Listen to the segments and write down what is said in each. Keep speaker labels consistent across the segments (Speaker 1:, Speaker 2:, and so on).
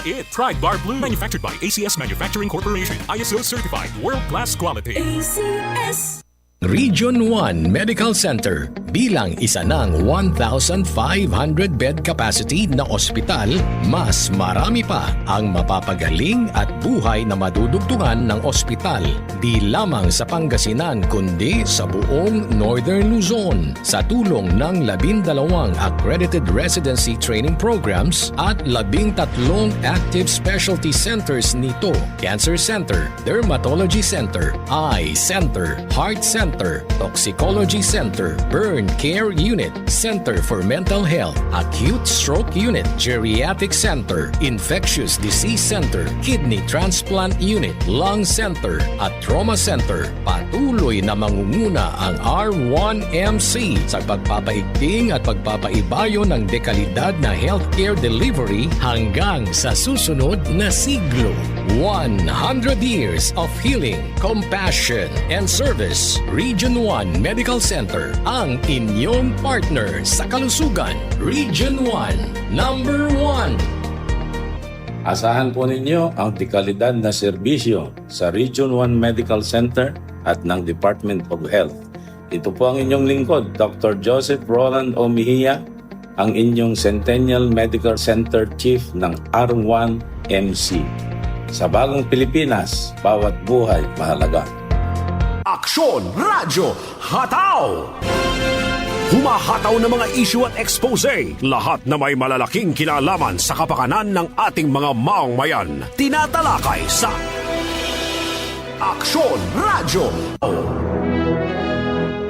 Speaker 1: mabait. Pride Bar Blue, manufactured by ACS Manufacturing Corporation. ISO certified, world-class quality.
Speaker 2: ACS.
Speaker 3: Region 1 Medical Center bilang isa ng 1,500-bed capacity na ospital, mas marami pa ang mapapagaling at buhay na madudugtungan ng ospital. Di lamang sa Pangasinan kundi sa buong Northern Luzon sa tulong ng 12 accredited residency training programs at 13 active specialty centers nito: Cancer Center, Dermatology Center, Eye Center, Heart Center, Toxicology Center, Burn Care Unit, Center for Mental Health, Acute Stroke Unit, Geriatric Center, Infectious Disease Center, Kidney Transplant Unit, Lung Center, at Trauma Center. Patuloy na mangunguna ang R1MC sa pagpapaigting at pagpapaibayo ng dekalidad na healthcare delivery hanggang sa susunod na siglo. 100 years of healing, compassion, and service. Region 1 Medical Center, ang inyong partner sa kalusugan. Region 1, number 1.
Speaker 4: Asahan po ninyo ang dekalidad na serbisyo sa Region 1 Medical Center at ng Department of Health. Ito po ang inyong lingkod, Dr. Joseph Roland O. Mejia, ang inyong Centennial Medical Center Chief ng R1MC. Sa bagong Pilipinas, bawat buhay mahalaga.
Speaker 5: Aksyon Radyo Hataw! Humahataw ng mga issue at expose, lahat na may malalaking kinalaman sa kapakanan ng ating mga mamamayan. Tinatalakay sa Aksyon Radyo!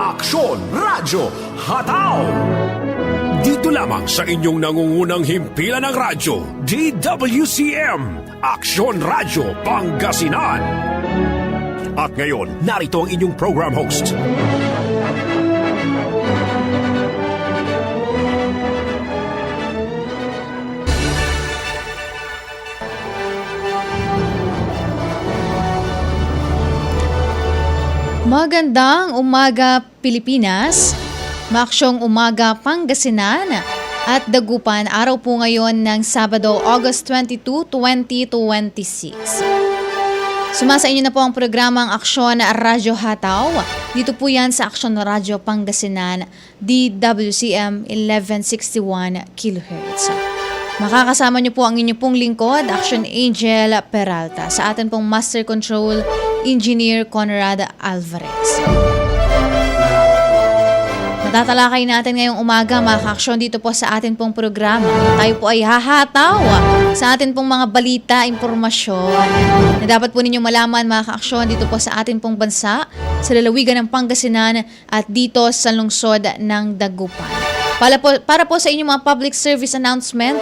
Speaker 5: Aksyon Radyo Hataw! Dito lamang sa inyong nangungunang himpilan ng radyo, DWCM, Aksyon Radyo Pangasinan. At ngayon, narito ang inyong program host.
Speaker 6: Magandang umaga Pilipinas, maaksyong umaga Pangasinan at Dagupan. Araw po ngayon ng Sabado, August 22, 2026. Sumasa inyo na po ang programang Aksyon Radyo Hataw. Dito po yan sa Aksyon Radyo Pangasinan, DWCM 1161 kHz. Makakasama niyo po ang inyo pong lingkod, Action Angel Peralta, sa atin pong Master Control Engineer Conrad Alvarez. Matatalakay natin ngayong umaga mga ka-aksyon dito po sa atin pong programa. Tayo po ay hahataw sa atin pong mga balita, impormasyon na dapat po ninyong malaman mga ka-aksyon dito po sa atin pong bansa, sa lalawigan ng Pangasinan at dito sa lungsod ng Dagupan. Para po sa inyong mga public service announcement,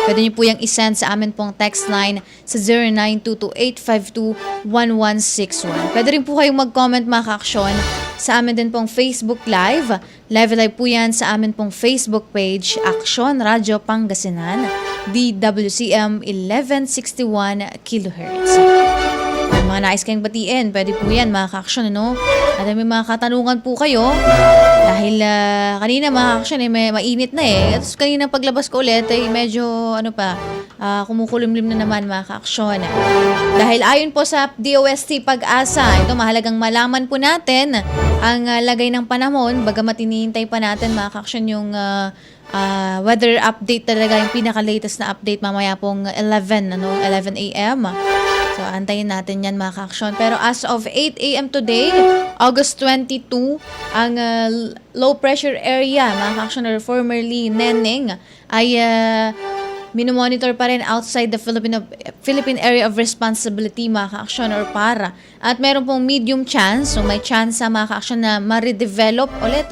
Speaker 6: pwede niyo po yung isend sa amin pong text line sa 0922-852-1161. Pwede rin po kayong mag-comment mga ka-aksyon sa amin din pong Facebook Live. Live po yan sa amin pong Facebook page, Aksyon Radyo Pangasinan, DWCM 1161 kHz. Mga nais kayong batiin, pwede po yan mga ka-aksyon, ano? At may mga katanungan po kayo dahil kanina mga ka-aksyon may mainit na eh. At kanina paglabas ko ulit ay medyo kumukulimlim na naman mga ka-aksyon. Dahil ayon po sa DOST Pag-asa, ito mahalagang malaman po natin ang lagay ng panahon, bagamat hinihintay pa natin mga ka-aksyon yung weather update talaga, yung pinaka-latest na update mamaya pong 11 a.m. So, antayin natin yan mga ka-aksyon. Pero as of 8 a.m. today, August 22, ang low pressure area, mga ka-aksyon, or formerly Neneng, ay minomonitor pa rin outside the Philippine Area of Responsibility, mga ka-aksyon, or PARA. At meron pong medium chance, so may chance sa mga ka-aksyon na ma-redevelop ulit,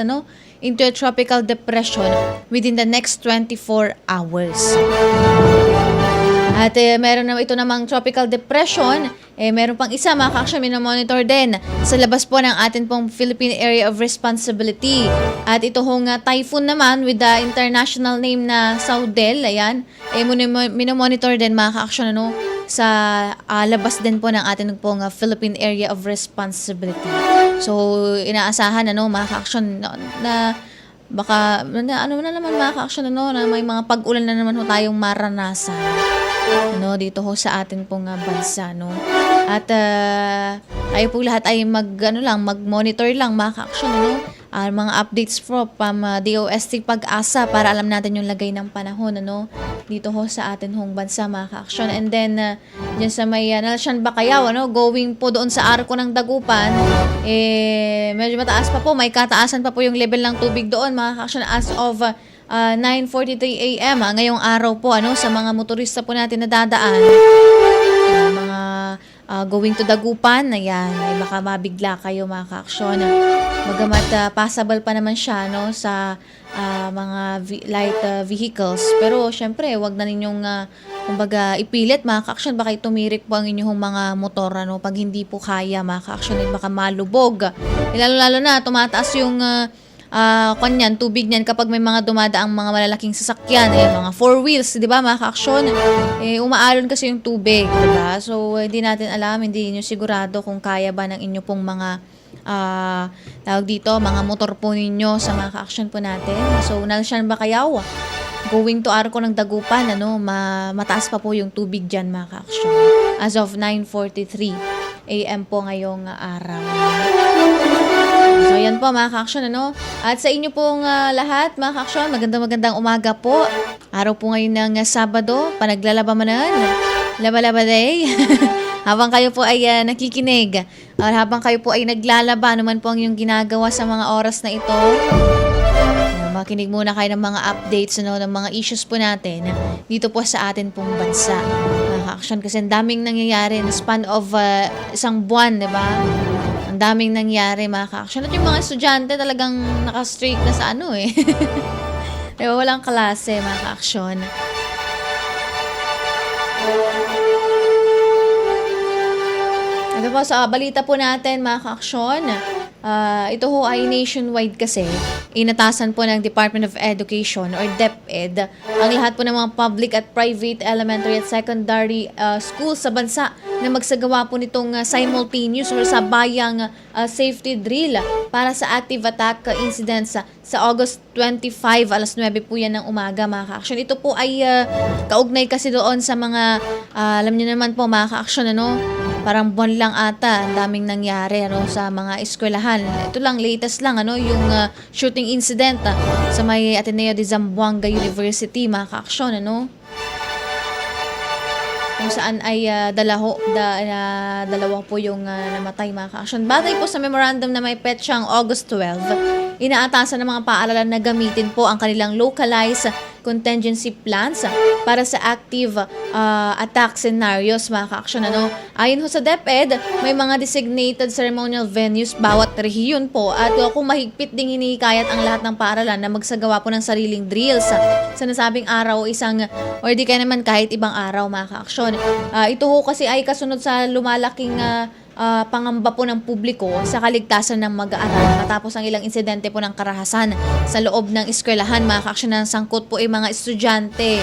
Speaker 6: into a tropical depression within the next 24 hours. At meron na ito namang tropical depression, meron pang isa mga ka-aksyon, minomonitor din sa labas po ng atin pong Philippine Area of Responsibility. At ito hong typhoon naman with the international name na Saudel, ayan, minomonitor din mga ka-aksyon sa labas din po ng atin pong Philippine Area of Responsibility. So inaasahan mga ka-aksyon na baka ano na naman mga ka-aksyon na may mga pag-ulan na naman tayong maranasan. dito ho sa atin pong bansa, no. At tayo po lahat ay mag-monitor lang mga ka-aksyon, no. Mga updates po DOST Pag-asa para alam natin yung lagay ng panahon, ano, dito ho sa atin hong bansa mga ka-aksyon. And then dyan sa may Nalsyan Bacayao, going po doon sa Arco ng Dagupan, medyo mataas pa po, may kataasan pa po yung level ng tubig doon mga ka-aksyon as of 9:43 AM ngayong araw po, sa mga motorista po natin na dadaan, mga going to Dagupan, ayan, ay baka mabigla kayo mga ka-aksyon. Bagamat passable pa naman siya, sa mga light vehicles, pero syempre wag na ninyong kumbaga ipilit mga ka-aksyon, baka tumirik po ang inyong mga motor, pag hindi po kaya mga ka-aksyon, baka malubog. Lalo na tumataas yung tubig niyan kapag may mga dumadaang mga malalaking sasakyan, mga four wheels, di ba mga ka-aksyon? Umaalon kasi yung tubig, di ba? So, hindi natin alam, hindi niyo sigurado kung kaya ba ng inyo pong mga mga motor po ninyo sa mga ka-aksyon po natin. So, Nalsyan Bacayao, going to Arco ng Dagupan, mataas pa po yung tubig dyan mga ka-aksyon. As of 9:43 AM po ngayong araw. So, yan po mga ka-aksyon, At sa inyo pong lahat, mga ka-aksyon, magandang umaga po. Araw po ngayon ng Sabado, panaglalabanan, Laba-Laba Day. Habang kayo po ay nakikinig, or habang kayo po ay naglalaba, naman po ang yung ginagawa sa mga oras na ito, makinig muna kayo ng mga updates, ng mga issues po natin dito po sa atin pong bansa. Mga ka-aksyon, kasi ang daming nangyayari in the span of isang buwan, di ba? Ang daming nangyari mga ka-aksyon. At yung mga estudyante talagang naka-straight na sa diba, walang klase mga ka-aksyon. Ito po sa balita po natin mga ka-aksyon. Ito ho ay nationwide kasi. Inatasan po ng Department of Education or DepEd ang lahat po ng mga public at private elementary at secondary schools sa bansa na magsagawa po nitong simultaneous or sabayang safety drill para sa active attack incidents sa August 25, alas 9 po yan ng umaga mga ka-aksyon. Ito po ay kaugnay kasi doon sa mga, alam niyo naman po mga ka-aksyon, parang buwan lang ata, ang daming nangyari sa mga eskwelahan. Ito lang, latest lang, yung shooting incident sa may Ateneo de Zamboanga University, mga ka-aksyon, kung saan ay dalawa po yung namatay mga ka-aksyon. Batay po sa memorandum na may petsang August 12, inaatasan ng mga paaralan na gamitin po ang kanilang localized contingency plans para sa active attack scenarios mga ka-aksyon. Ayon ho sa DepEd, may mga designated ceremonial venues bawat rehiyon po at kung mahigpit ding hinihikayat ang lahat ng paaralan na magsagawa po ng sariling drills sa nasabing araw or di kaya naman kahit ibang araw mga ka-aksyon. Ito ho kasi ay kasunod sa lumalaking pangamba po ng publiko sa kaligtasan ng mag-aaral matapos ang ilang insidente po ng karahasan sa loob ng eskwelahan mga ka-aksyon, ng sangkot po ay mga estudyante.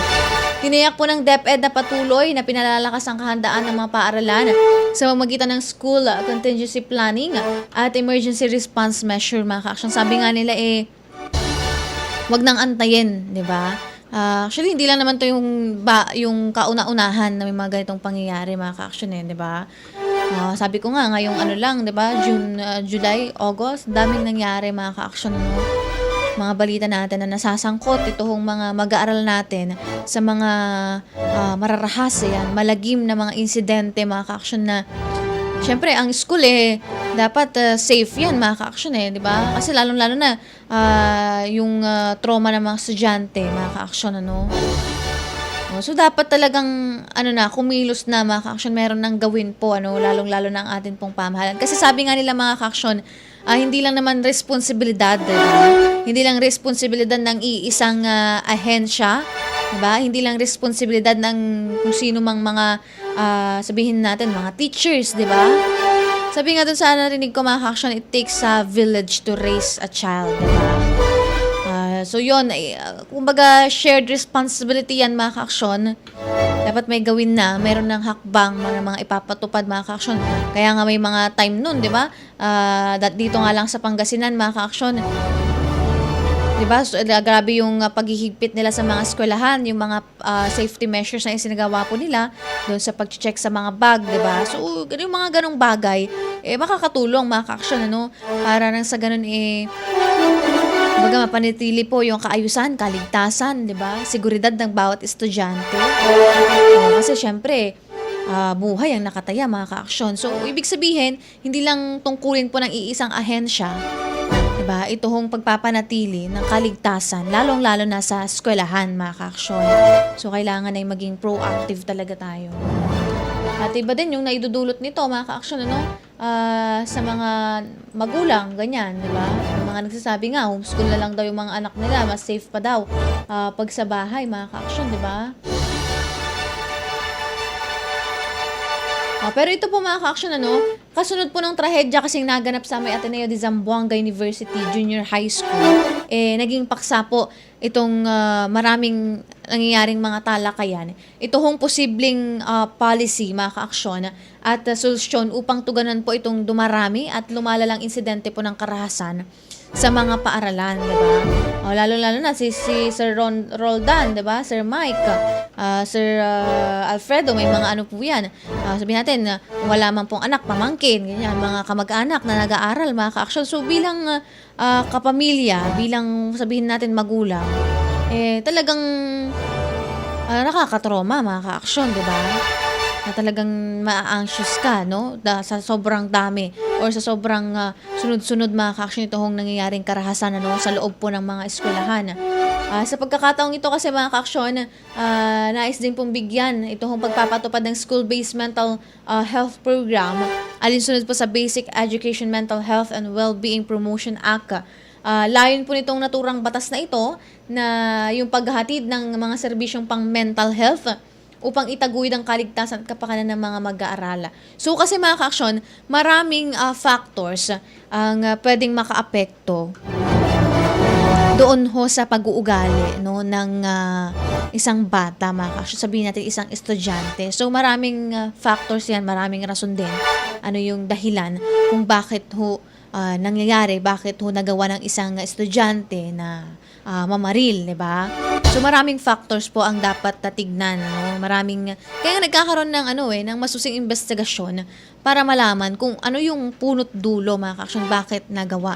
Speaker 6: Tiniyak po ng DepEd na patuloy na pinalalakas ang kahandaan ng mga paaralan sa pamamagitan ng school contingency planning at emergency response measure mga ka-aksyon. Sabi nga nila wag nang antayin, di ba? Actually, hindi lang naman to yung kauna-unahan na may mga ganitong pangyayari mga ka-aksyon, di ba? Sabi ko nga, ngayong di ba? June, July, August, daming nangyari mga ka-aksyon, mga balita natin na nasasangkot itong mga mag-aaral natin sa mga mararahas, malagim na mga insidente mga ka-aksyon na syempre ang school dapat safe yan mga ka-aksyon di ba? Kasi lalong-lalo na yung trauma ng mga estudyante mga ka-aksyon, so dapat talagang kumilos na mga ka-aksyon, meron nang gawin po lalong-lalo na ang atin pong pamahalaan. Kasi sabi nga nila mga ka-aksyon, hindi lang naman responsibilidad, diba? Hindi lang responsibilidad ng iisang ahensya, diba? Hindi lang responsibilidad ng kung sino mang mga sabihin natin mga teachers, diba? Sabi nga dun sa narinig ko mga ka-aksyon, it takes a village to raise a child, diba? So yun, kumbaga shared responsibility yan mga ka-aksyon. Dapat may gawin na, meron ng hakbang mga ipapatupad mga ka-aksyon. Kaya nga may mga time nun, di ba? Dito nga lang sa Pangasinan mga ka-aksyon, 'Di ba? So, grabe yung paghihigpit nila sa mga eskwelahan, yung mga safety measures na isinagawa po nila doon sa pag-check sa mga bag, 'di ba? So, yung mga ganong bagay makakatulong, makaka-action para nang sa ganun mapanatili po yung kaayusan, kaligtasan, 'di ba? Seguridad ng bawat estudyante. Kasi syempre, buhay ang nakataya, mga ka-aksyon. So, ibig sabihin, hindi lang tungkulin po ng iisang ahensya, 'di ba? Ito hong pagpapanatili ng kaligtasan, lalong-lalo na sa eskwelahan, mga ka-aksyon. So, kailangan ay maging proactive talaga tayo. At iba din yung naidudulot nito, mga ka-aksyon, sa mga magulang, ganyan, di ba? Yung mga nagsasabi nga, homeschool na lang daw yung mga anak nila, mas safe pa daw pag sa bahay, mga ka-aksyon, di ba? Pero ito po, mga ka-aksyon, kasunod po ng trahedya kasing naganap sa may Ateneo de Zamboanga University Junior High School, naging paksa po itong maraming nangyayaring mga talakayan. Ito hong posibleng policy, mga ka-aksyon, at solusyon upang tuganan po itong dumarami at lumalalang insidente po ng karahasan sa mga paaralan, di ba? Lalo-lalo na si Sir Roldan, di ba? Sir Mike, Sir Alfredo, may mga ano po yan. Sabihin natin, wala man pong anak, pamangkin, ganyan, mga kamag-anak na nag-aaral, mga ka-aksyon. So, bilang kapamilya, bilang sabihin natin magulang, talagang nakakatroma, mga ka-aksyon, di ba? Na talagang ma-anxious ka, sa sobrang dami or sa sobrang sunod-sunod, mga ka-aksyon, ito hong nangyayaring karahasan sa loob po ng mga eskwelahan. Sa pagkakataong ito kasi, mga ka-aksyon, nais din pong bigyan ito hong pagpapatupad ng School-Based Mental Health Program alinsunod po sa Basic Education Mental Health and Wellbeing Promotion Act. Layon po nitong naturang batas na ito na yung paghahatid ng mga serbisyong pang mental health upang itaguyod ang kaligtasan at kapakanan ng mga mag-aaral. So kasi, mga ka-aksyon, maraming factors ang pwedeng makaapekto doon ho sa pag-uugali ng isang bata, mga ka-aksyon. Sabihin natin isang estudyante. So maraming factors yan, maraming rason din. Ano yung dahilan kung bakit ho nangyayari, bakit ho nagawa ng isang estudyante na mamaril, di ba? So maraming factors po ang dapat tignan, kaya nagkakaroon ng ng masusing investigasyon para malaman kung ano yung punot dulo, mga ka-aksyon, bakit nagawa.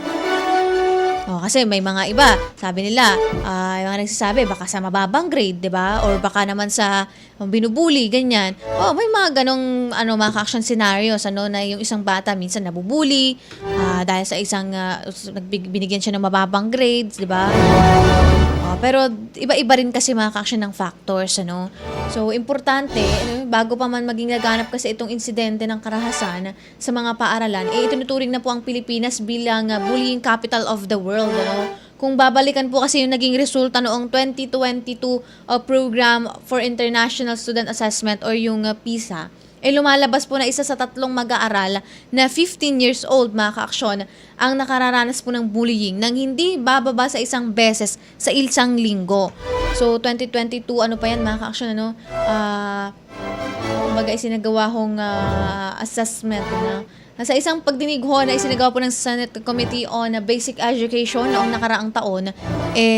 Speaker 6: Kasi may mga iba, sabi nila, yung mga nagsasabi, baka sa mababang grade, di ba? Or baka naman sa binubuli, ganyan. May mga ganong mga ka-action scenarios, na yung isang bata minsan nabubuli, dahil sa isang, binigyan siya ng mababang grades, di ba? Pero iba-iba rin kasi, mga ka-action, ng factors, So, importante, bago pa man maging laganap kasi itong insidente ng karahasan sa mga paaralan, itinuturing na po ang Pilipinas bilang bullying capital of the world, Kung babalikan po kasi yung naging resulta noong 2022 Program for International Student Assessment or yung PISA, lumalabas po na isa sa 3 mag-aaral na 15 years old, mga ka-aksyon, ang nakararanas po ng bullying nang hindi bababa sa isang beses sa isang linggo. So, 2022, pa yan, mga ka-aksyon, kumbaga isinagawa hong assessment, Sa isang pagdinig na isinagawa po ng Senate Committee on Basic Education noong nakaraang taon,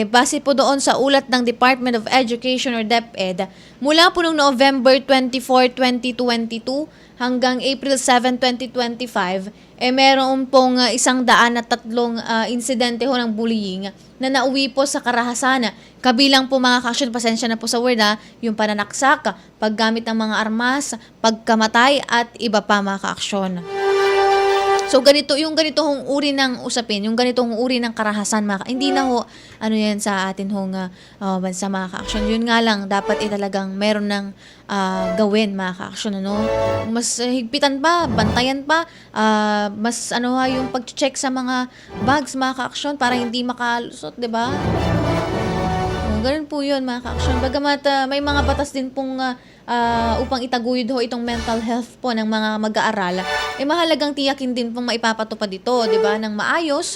Speaker 6: base po doon sa ulat ng Department of Education or DepEd, mula po noong November 24, 2022 hanggang April 7, 2025, meron pong 103 insidente ng bullying na nauwi po sa karahasan. Kabilang po, mga ka-aksyon, pasensya na po sa word, yung pananaksak, paggamit ng mga armas, pagkamatay at iba pa, mga ka-aksyon. So yung ganitong uri ng usapin, yung ganitong uri ng karahasan, hindi na ho yan sa atin hong bansa, mga ka-aksyon. Yun nga lang, dapat talagang meron ng gawin, mga ka-aksyon, mas higpitan pa, bantayan pa, mas yung pag-check sa mga bags, mga ka-aksyon, para hindi makalusot, 'di ba? Ganun po yun, mga ka-aksyon. Bagamat may mga batas din pong upang itaguyod ho itong mental health po ng mga mag-aaral, mahalagang tiyakin din pong maipapatupad ito, di ba, ng maayos.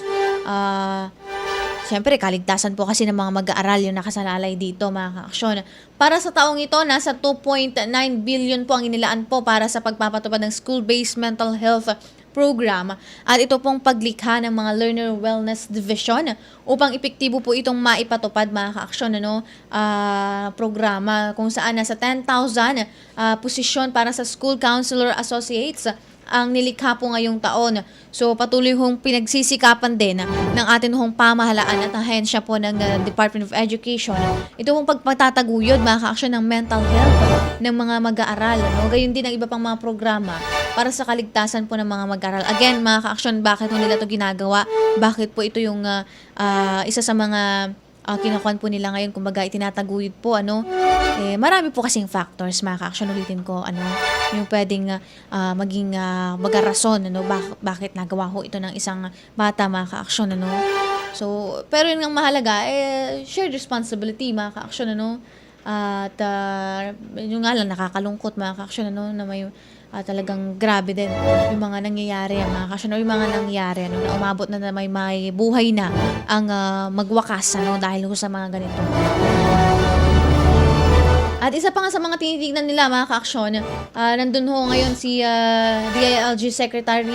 Speaker 6: Siyempre, kaligtasan po kasi ng mga mag-aaral yung nakasalalay dito, mga ka-aksyon. Para sa taong ito, nasa 2.9 billion po ang inilaan po para sa pagpapatupad ng School-Based Mental Health program at ito pong paglikha ng mga Learner Wellness Division upang epektibo po itong maipatupad mga ka-aksyon programa kung saan nasa 10,000 posisyon para sa School Counselor Associates ang nilikha po ngayong taon. So patuloy hong pinagsisikapan din ng ating hong pamahalaan at ahensya po ng Department of Education. Ito pong pagpatataguyod mga ka-aksyon ng mental health ng mga mag-aaral. Gayon din ang iba pang mga programa para sa kaligtasan po ng mga mag-aaral. Again mga ka-aksyon, bakit po nila ito ginagawa? Bakit po ito yung isa sa mga kinukuhan po nila ngayon, kumbaga itinataguyod po, marami po kasing factors, mga ka-aksyon, ulitin ko, yung pwedeng maging magarason, bakit nagawa ho ito ng isang bata, mga ka-aksyon, So, pero yun ang mahalaga, shared responsibility, mga ka-aksyon, at yun nga lang, nakakalungkot, mga ka-aksyon, na may talagang grabe din yung mga nangyayari mga ka-aksyon, yung mga nangyayari na umabot na may buhay na ang magwakas dahil sa mga ganito. At isa pa nga sa mga tinitignan nila mga ka-aksyon, nandun ho ngayon si DILG Secretary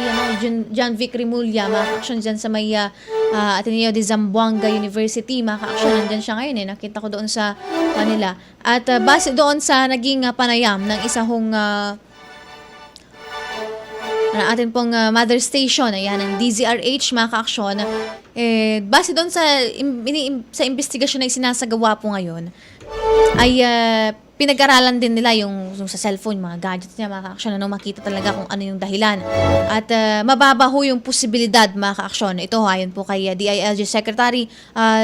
Speaker 6: John Vic Rimulya, mga ka-aksyon, dyan sa may Ateneo de Zamboanga University, mga ka-aksyon, nandyan siya ngayon nakita ko doon sa kanila. At base doon sa naging panayam ng isa hong atin pong mother station, ng DZRH, mga ka-aksyon, base doon sa investigasyon na isinasagawa po ngayon, ay pinag-aralan din nila yung sa cellphone, mga gadgets niya, mga ka-aksyon, makita talaga kung ano yung dahilan. At mababa ho yung posibilidad, mga ka-aksyon. Ito ho, ayon po kay DILG Secretary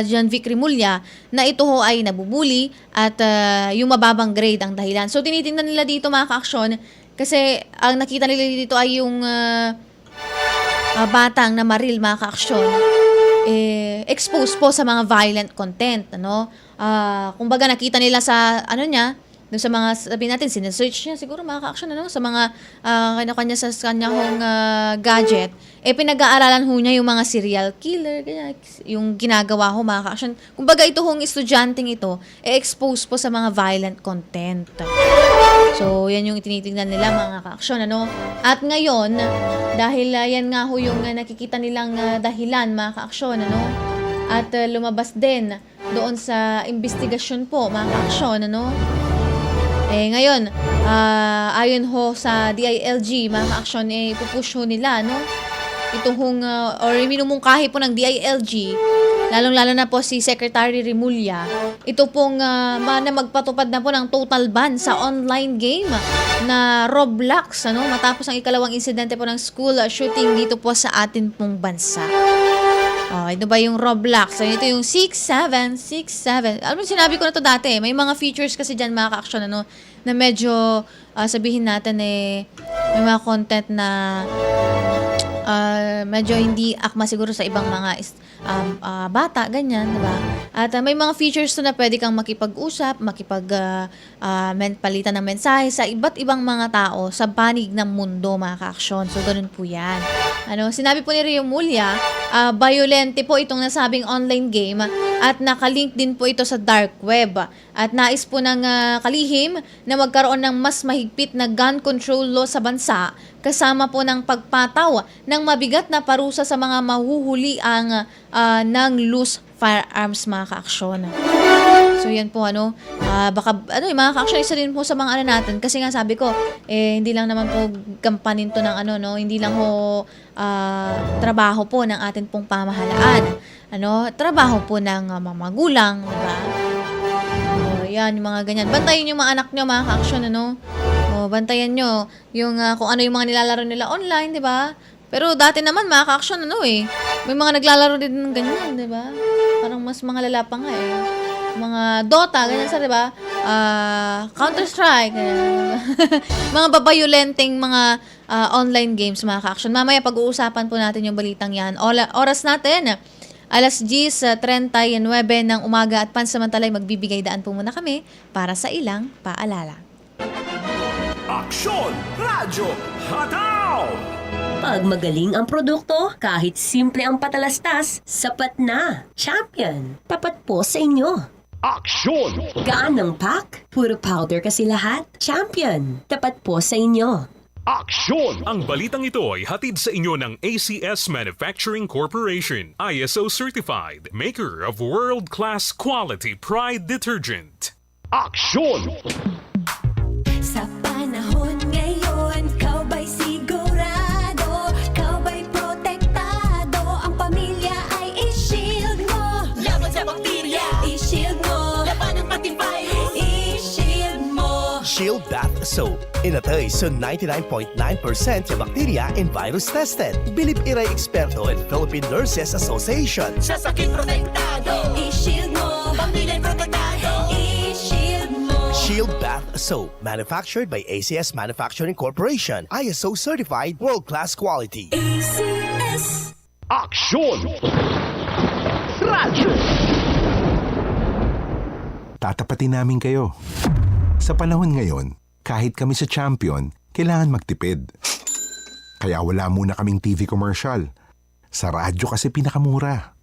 Speaker 6: John Vic Rimulya, na ito ho ay nabubuli at yung mababang grade ang dahilan. So, tinitingnan nila dito, mga ka-aksyon, kasi ang nakita nila dito ay yung batang na Maril, mga ka-aksyon, exposed po sa mga violent content, kumbaga nakita nila sa doon sa mga, sabihin natin, sinesearch niya siguro, mga ka-aksyon, sa mga kanya sa kanyang gadget, pinag-aaralan ho niya yung mga serial killer, ganyan, yung ginagawa ho, mga ka-aksyon. Kumbaga ito hong estudyanteng ito, exposed po sa mga violent content. So, yan yung tinitingnan nila, mga ka-aksyon, At ngayon, dahil yan nga ho yung nakikita nilang dahilan, mga ka-aksyon, At lumabas din doon sa investigasyon po, mga ka-aksyon, ngayon, ayon ho sa DILG, mga ka-aksyon, pupush ho nila, Ito hong, or minumungkahi po ng DILG, lalong-lalo na po si Secretary Rimulya, ito pong na magpatupad na po ng total ban sa online game na Roblox, matapos ang ikalawang insidente po ng school shooting dito po sa atin pong bansa. Ito ba yung Roblox? So, ito yung 6767. Alam mo, sinabi ko na to dati. May mga features kasi dyan, mga ka-aksyon, na medyo, sabihin natin, may mga content na medyo hindi akma siguro sa ibang mga bata, ganyan, diba? At may mga features to na pwede kang makipag-usap, palitan ng mensahe sa iba't ibang mga tao sa panig ng mundo, mga ka-aksyon. So, ganun po yan. Sinabi po ni Rimulya, violente po itong nasabing online game at nakalink din po ito sa dark web. At nais po ng kalihim na magkaroon ng mas mahigpit na gun control law sa bansa, kasama po ng pagpataw ng mabigat na parusa sa mga mahuhuli ng loose firearms, mga ka-aksyon. So yan po baka mga ka-aksyon, isa din po sa mga natin, kasi nga sabi ko hindi lang naman po gampanin to ng hindi lang ho trabaho po ng atin pong pamahalaan, trabaho po ng mga magulang, diba? Yan, yung mga ganyan. Bantayan yung mga anak nyo, mga ka-aksyon, bantayan nyo yung kung ano yung mga nilalaro nila online, di ba? Pero dati naman, mga ka-aksyon, may mga naglalaro din ng ganyan, di ba? Parang mas mga lala pa nga mga Dota, ganyan sa, di ba? Counter-Strike, mga babayolenteng mga online games, mga ka-aksyon. Mamaya pag-uusapan po natin yung balitang yan. Oras natin, 10:39 ng umaga at pansamantalay magbibigay daan po muna kami para sa ilang paalala.
Speaker 5: Aksyon Radyo Hataw!
Speaker 2: Pag magaling ang produkto, kahit simple ang patalastas, sapat na. Champion, tapat po sa inyo.
Speaker 5: Aksyon!
Speaker 2: Gaan ng pack, puro powder kasi lahat. Champion, tapat po sa inyo.
Speaker 5: Aksyon!
Speaker 1: Ang balitang ito ay hatid sa inyo ng ACS Manufacturing Corporation, ISO certified, maker of world-class quality Pride detergent.
Speaker 5: Aksyon!
Speaker 7: Sa panahon ngayon, kau ba'y sigurado? Kau ba'y protektado? Ang pamilya ay i-shield mo. Laban sa bakterya, i-shield mo. Laban ng pati virus, i-shield mo.
Speaker 8: Shield Bath Soap. Inatay sa 99.9% yung bacteria and virus tested. Bilib Iray Eksperto and Philippine Nurses Association.
Speaker 7: Sa sakit protektado, i-shield mo. Pamilya protektado, i-shield mo.
Speaker 8: Shield Bath Soap. Manufactured by ACS Manufacturing Corporation. ISO certified world-class quality.
Speaker 7: ACS.
Speaker 5: Aksyon! Radyo!
Speaker 9: Tatapatin namin kayo. Sa panahon ngayon, kahit kami sa Champion, kailangan magtipid. Kaya wala muna kaming TV commercial. Sa radyo kasi pinakamura.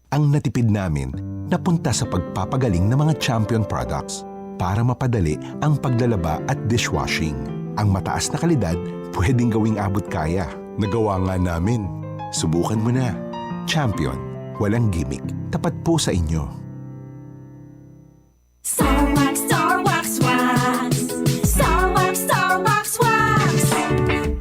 Speaker 9: Ang natipid namin, napunta sa pagpapagaling ng mga Champion products para mapadali ang paglalaba at dishwashing. Ang mataas na kalidad, pwedeng gawing abot kaya. Nagawa nga namin. Subukan mo na. Champion, walang gimmick. Tapat po sa inyo.
Speaker 7: Star Wax, Star Wax, Wax. Star Wax, Star Wax, Wax.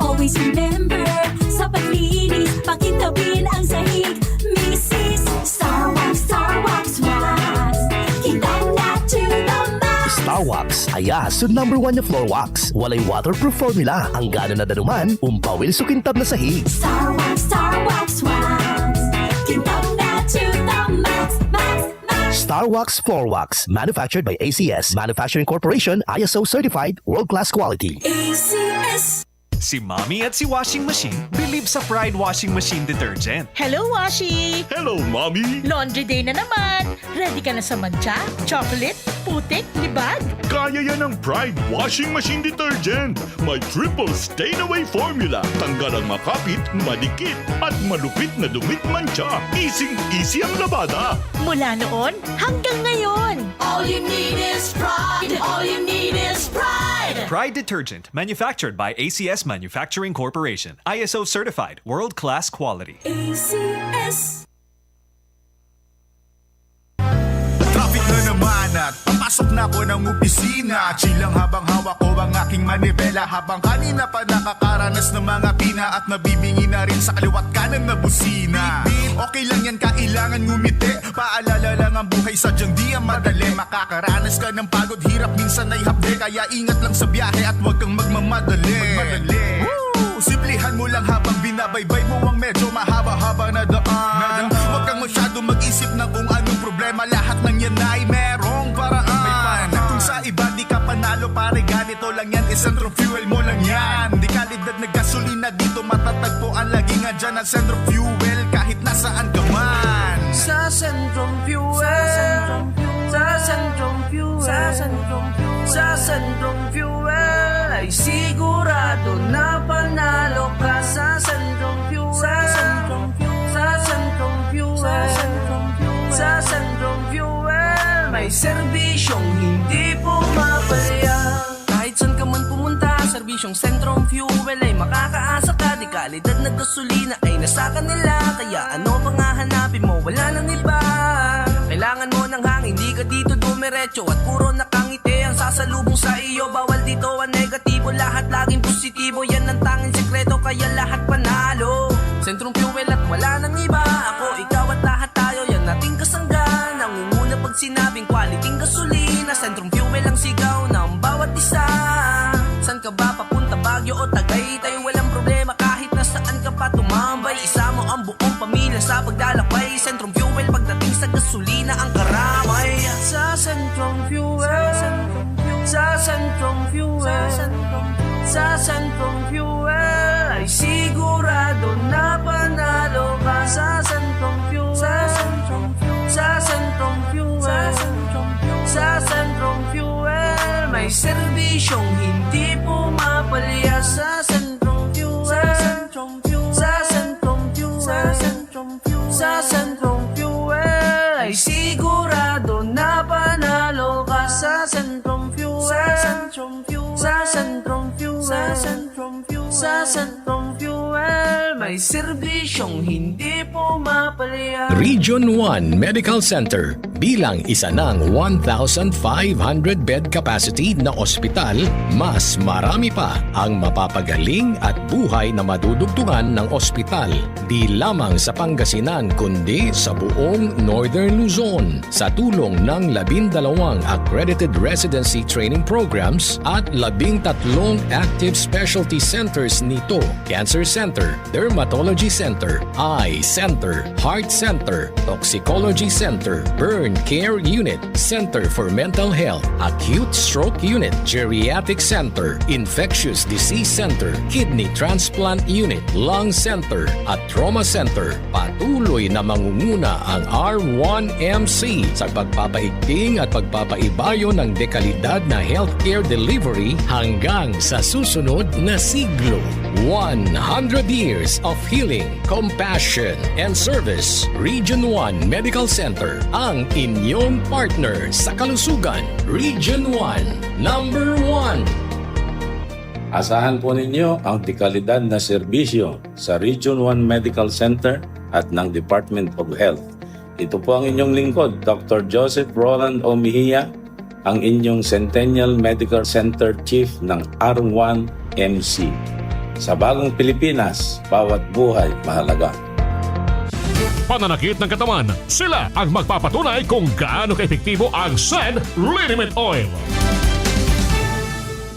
Speaker 7: Always remember, sa paglinis, pakintabin ang sahig. Mrs. Star Wax, Star Wax, Wax. Kitang na to the max.
Speaker 8: Star Wax ay aso #1 na floor wax. Walay waterproof formula. Ang gana na danuman, umpawil sukintab na sahig.
Speaker 7: Star Wax, Star Wax, Wax. Kitang na to the max, max, max.
Speaker 8: Star Wax Floor Wax. Manufactured by ACS Manufacturing Corporation. ISO certified world-class quality.
Speaker 7: ACS.
Speaker 10: Si Mommy at si Washing Machine believe sa Pride Washing Machine Detergent.
Speaker 11: Hello, Washi!
Speaker 5: Hello, Mommy!
Speaker 11: Laundry day na naman! Ready ka na sa mancha, chocolate, putik, libag?
Speaker 5: Kaya yan ang Pride Washing Machine Detergent. May triple stain-away formula. Tanggal ang makapit, madikit, at malupit na dumit mancha. Easy ang labada.
Speaker 11: Mula noon hanggang ngayon.
Speaker 7: All you need is pride. All you need is pride.
Speaker 10: Pride Detergent, manufactured by ACS Manufacturing Corporation. ISO certified, world-class quality.
Speaker 7: ACS.
Speaker 12: Traffic na naman at papasok na ko ng opisina. Chilang habang hawak ko ang aking manibela. Habang kanina pa nakakaranas ng mga pina. At nabibingi na rin sa kaliwat kanan na busina. Okay lang yan, kailangan ngumiti. Paalala lang ang buhay, sadyang di ang madali. Makakaranas ka ng pagod, hirap minsan ay hapde. Kaya ingat lang sa biyahe at huwag kang magmamadali. Simplihan mo lang habang binabaybay mo ang medyo mahaba-haba na daan. Huwag kang masyado mag-isip ng kung anong problema. Lahat ng yan ay merong paraan. Kung sa iba di ka panalo, pare ganito lang yan. Centrum Fuel mo lang yan. Di kalidad na gasolina dito matatagpuan. Lagi nga dyan ang Centrum Fuel kahit nasaan ka man.
Speaker 13: Sa Centrum Fuel, sa Centrum Fuel, sa Centrum Fuel, sa Centrum Fuel ay sigurado na panalo ka. Sa Centrum Fuel, sa Centrum Fuel, sa Centrum Fuel, sa Centrum Fuel, sa Centrum Fuel may serbisyong hindi pumapalya. Kahit saan ka man pumunta, serbisyong Centrum Fuel ay makakaasa ka. Di kalidad na gasolina ay nasa kanila. Kaya ano pang hahanapin mo, wala nang iba. Kailangan mo ng hangin, di ka dito dumiretso. At puro nakangiti ang sasalubong sa iyo. Bawal dito ang negatibo, lahat laging positibo. Yan ang tanging sekreto, kaya lahat panalo. Centrum Fuel at wala nang iba. Ako, ikaw at lahat tayo, yan nating kasangga. Nangunguna pag sinabing quality gasolina. Centrum Fuel ang sigaw ng bawat isa. San ka ba papunta, Baguio o Tagaytay? Walang problema kahit nasaan ka pa tumambay. Isama ang buong pamilya sa paglalakbay. Centrum Fuel pagdating sa gasolina ang karamay. Sa Centrum Fuel, sa Centrum Fuel, sa Centrum Fuel ay sigurado na panalo ka. Sa Centrum Fuel, sa Centrum Fuel, sa Centrum Fuel, sa Centrum Fuel may serbisyong hindi pumapalya. Sa Centrum Fuel, sa Centrum Fuel, sa Centrum Fuel, sa Centrum Fuel, sa Centrum Fuel ay sigurado na panalo ka. Sa Centrum Fuel, sa Centrum Fuel, sa Centrum Fuel, sa Centrum Fuel, Sa Centrum Fuel, may serbisyong hindi pumapalya.
Speaker 3: Region 1 Medical Center bilang isa ng 1,500 bed capacity na ospital, mas marami pa ang mapapagaling at buhay na madudugtungan ng ospital. Di lamang sa Pangasinan kundi sa buong Northern Luzon sa tulong ng 12 accredited residency training programs at 13 active specialty centers nito: Cancer Center, Dermatology Center, Eye Center, Heart Center, Toxicology Center, Burn Care Unit, Center for Mental Health, Acute Stroke Unit, Geriatric Center, Infectious Disease Center, Kidney Transplant Unit, Lung Center at Trauma Center. Patuloy na mangunguna ang R1MC sa pagpapaigting at pagpapaibayo ng dekalidad na healthcare delivery hanggang sa susunod na siglo. 100 years of healing, compassion, and service. Region 1 Medical Center ang inyong partner sa kalusugan. Region 1, number 1.
Speaker 4: Asahan po ninyo ang dekalidad na serbisyo sa Region 1 Medical Center at ng Department of Health. Ito po ang inyong lingkod, Dr. Joseph Roland O. Mejia, ang inyong Centennial Medical Center Chief ng R1MC. Sa bagong Pilipinas, bawat buhay mahalaga.
Speaker 5: Pananakit ng katawan, sila ang magpapatunay kung gaano kaepektibo ang SED Liniment Oil.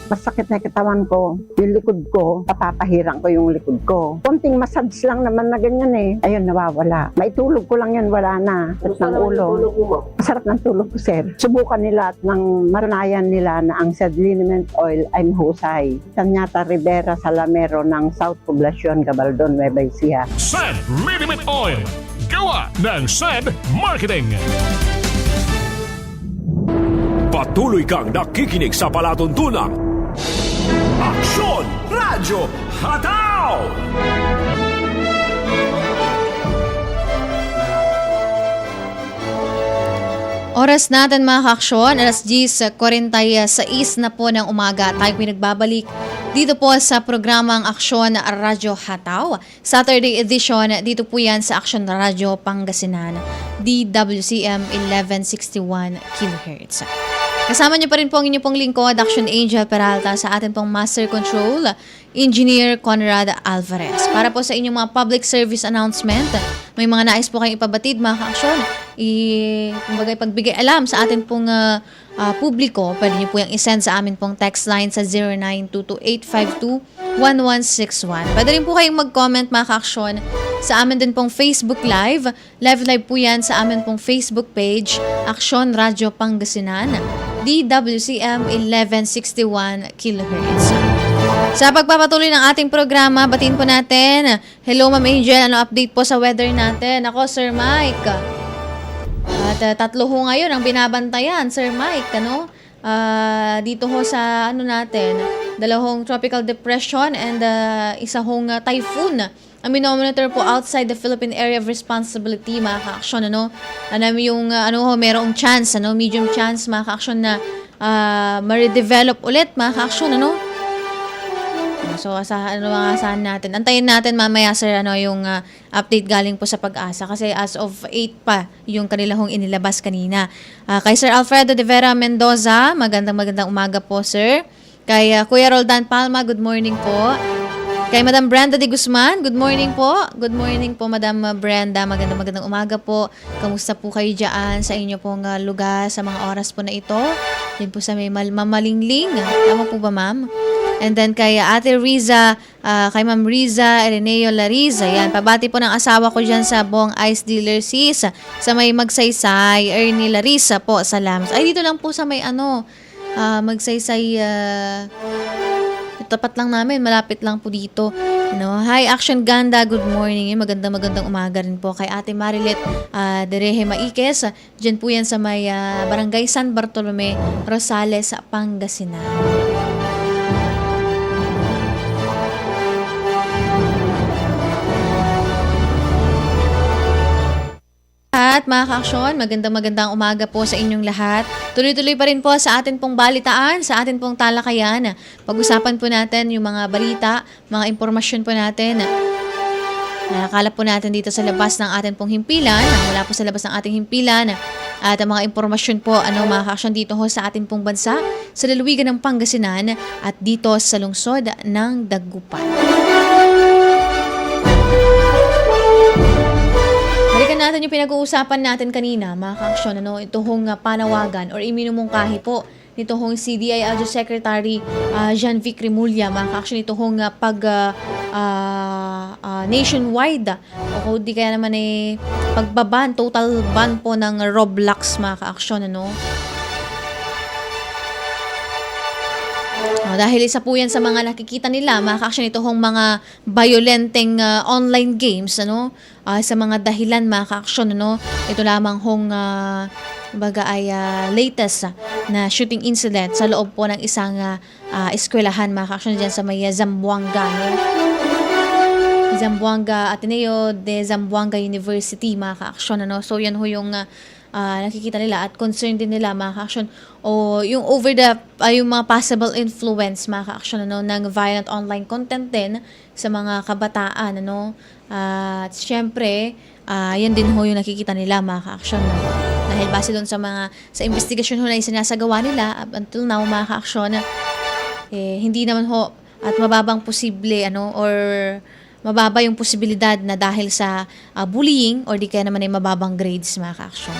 Speaker 14: Masakit na katawan ko, yung likod ko, papapahirang ko yung likod ko. Konting massage lang naman na ganyan eh. Ayun, nawawala. Maitulog ko lang yan, wala na. At ng ulo. Masarap ng tulog ko, sir. Subukan nila at nang maranayan nila na ang SED Liniment Oil ay mahusay. Tanyata Rivera Salamero ng South Poblacion, Gabaldon, Nueva Ecija.
Speaker 5: SED Liniment Oil, gawa ng SED Marketing. Patuloy kang nakikinig sa palatuntunang Aksyon Radyo Hataw!
Speaker 6: Oras natin mga kaaksyon, alas 10:46 na po ng umaga. Tayo pinagbabalik dito po sa programang Aksyon Radyo Hataw. Saturday edition, dito po yan sa Aksyon Radyo Pangasinan, DWCM 1161 kHz. Kasama niyo pa rin po ang inyong pong lingkod, Action Angel Peralta, sa atin pong Master Control, Engineer Conrad Alvarez. Para po sa inyong mga public service announcement, may mga nais po kayong ipabatid mga kaaksyon, kumbaga ipagbigay alam sa atin pong publiko, pwede niyo po yung isend sa amin pong text line sa 0922-852-1161. Pwede rin po kayong mag-comment mga kaaksyon sa amin din pong Facebook Live. Live po yan sa amin pong Facebook page, Aksyon Radyo Pangasinan, DWCM 1161 kHz. Sa pagpapatuloy ng ating programa, batiin po natin. Hello Ma'am Angel, ano update po sa weather natin? Ako, Sir Mike. At tatlo ho ngayon ang binabantayan, Sir Mike, ano? Dito ho sa natin, dalawang tropical depression and isa hong typhoon. Ang minomonitor po outside the Philippine Area of Responsibility, mga kaaksyon, ano? Yung, merong chance, medium chance, mga kaaksyon, na ma-redevelop ulit, mga kaaksyon, ano? So, asahan natin. Antayin natin mamaya, sir, yung update galing po sa Pag-asa. Kasi as of 8 pa, yung kanila hong inilabas kanina. Kay Sir Alfredo de Vera Mendoza, magandang umaga po, sir. Kay Kuya Roldan Palma, good morning po. Kay Madam Brenda de Guzman, good morning po. Good morning po, Madam Brenda. Magandang umaga po. Kamusta po kayo dyan sa inyo pong lugar sa mga oras po na ito? Din po sa may mamalingling. Tama po ba, ma'am? And then kay Ate Riza, kay Ma'am Riza Ereneo Lariza, yan, pabati po ng asawa ko dyan sa Bong Ice Dealer Sis, sa may Magsaysay, Ernie Larissa po sa Lams. Ay, dito lang po sa may Magsaysay, tapat lang namin, malapit lang po dito. Hi, Action Ganda, good morning. Magandang umaga rin po kay Ate Marilet Dereje Maikes. Diyan po yan sa may Barangay San Bartolome, Rosales, Pangasinan. lahat mga ka-aksyon. Magandang umaga po sa inyong lahat. Tuloy-tuloy pa rin po sa atin pong balitaan, sa atin pong talakayan. Pag-usapan po natin yung mga balita, mga impormasyon po natin. Nakakalap po natin dito sa labas ng atin pong himpilan, mula po sa labas ng ating himpilan. At ang mga impormasyon po, mga ka-aksyon dito ho sa atin pong bansa, sa lalawigan ng Pangasinan at dito sa lungsod ng Dagupan. Balikan natin yung pinag-uusapan natin kanina, mga ka-aksyon, ito hong panawagan or iminumungkahi po nito hong CDILG Secretary Jean-Vic Rimulya, mga ka-aksyon, ito hong nationwide o di kaya naman pagbaban, total ban po ng Roblox, mga ka-aksyon, dahil isa po yan sa mga nakikita nila, mga ka-aksyon, ito hong mga violenteng online games, sa mga dahilan, mga ka-aksyon, ito lamang hong latest na shooting incident sa loob po ng isang eskwelahan, mga ka-aksyon, dyan sa may Zamboanga, Zamboanga Ateneo de Zamboanga University, mga ka-aksyon, so yan ho yung nakikita nila at concern din nila, mga ka-aksyon, o yung yung mga possible influence, mga ka-aksyon, ng violent online content din sa mga kabataan, at syempre yan din ho yung nakikita nila, mga ka-aksyon, dahil base doon sa investigasyon ho na isinasagawa nila up until now, mga ka-aksyon, hindi naman ho at mababang posible or mababa yung posibilidad na dahil sa bullying or di kaya naman ay mababang grades, mga ka-aksyon.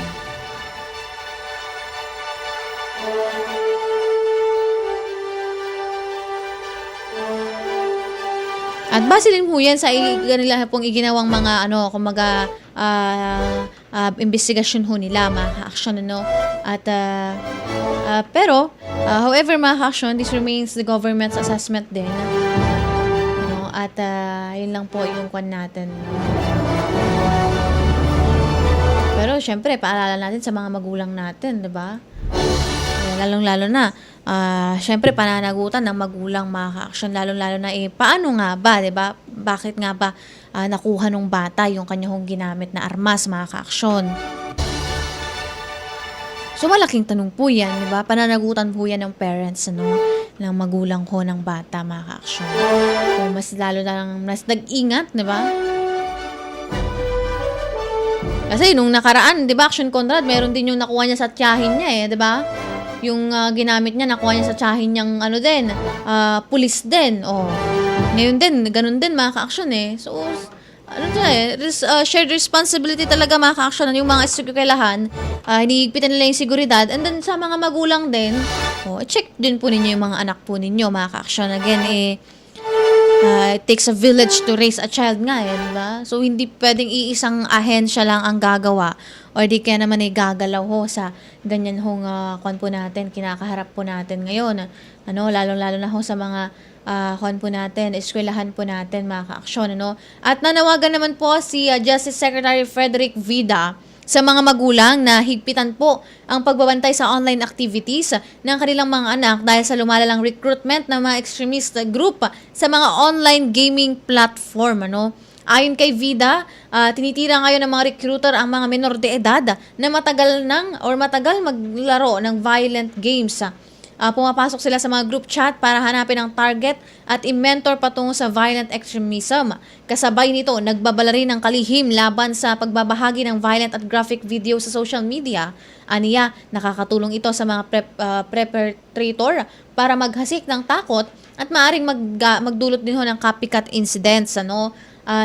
Speaker 6: At base din po yan sa kanila pong iginawang mga kumaga investigasyon ho nila, mga ka-aksyon, at pero however, mga ka-aksyon, this remains the government's assessment din. At yun lang po yung kwan natin. Pero syempre, paalala natin sa mga magulang natin, di ba? Lalong-lalo na, syempre, pananagutan ng magulang, mga ka-aksyon, lalong-lalo na, paano nga ba, di ba? Bakit nga ba nakuha nung bata yung kanyang ginamit na armas, mga ka-aksyon? So, malaking tanong po yan, di ba? Pananagutan po yan ng parents, ng magulang ko ng bata, mga ka-aksyon. So, mas lalo na mas nag-ingat, di ba? Kasi nung nakaraan, di ba, Action Conrad, meron din yung nakuha niya sa tiyahin niya, di ba? Yung ginamit niya, nakuha niya sa tiyahin niyang pulis din. Ngayon din, ganun din, mga ka-aksyon, So, shared responsibility talaga, mga ka-aksyon, yung mga eskwelahan, hinihigpitan nila yung seguridad, and then sa mga magulang din, check din po ninyo yung mga anak po ninyo, mga ka-aksyon. Again, it takes a village to raise a child nga, diba? So, hindi pwedeng iisang ahensya lang ang gagawa, or di kaya naman gagalaw ho sa ganyan hong po natin, kinakaharap po natin ngayon. Lalong-lalo na ho sa mga po natin, eskwelahan po natin, mga ka-aksyon, At nanawagan naman po si Justice Secretary Frederick Vida sa mga magulang na higpitan po ang pagbabantay sa online activities ng kanilang mga anak dahil sa lumalalang recruitment ng mga extremist group sa mga online gaming platform, Ayon kay Vida, tinitira ngayon ng mga recruiter ang mga menor de edad na matagal maglaro ng violent games. Pumapasok sila sa mga group chat para hanapin ang target at i-mentor patungo sa violent extremism. Kasabay nito, nagbabala rin ng kalihim laban sa pagbabahagi ng violent at graphic video sa social media. Aniya, nakakatulong ito sa mga perpetrator para maghasik ng takot at maaaring magdulot din ho ng copycat incidents.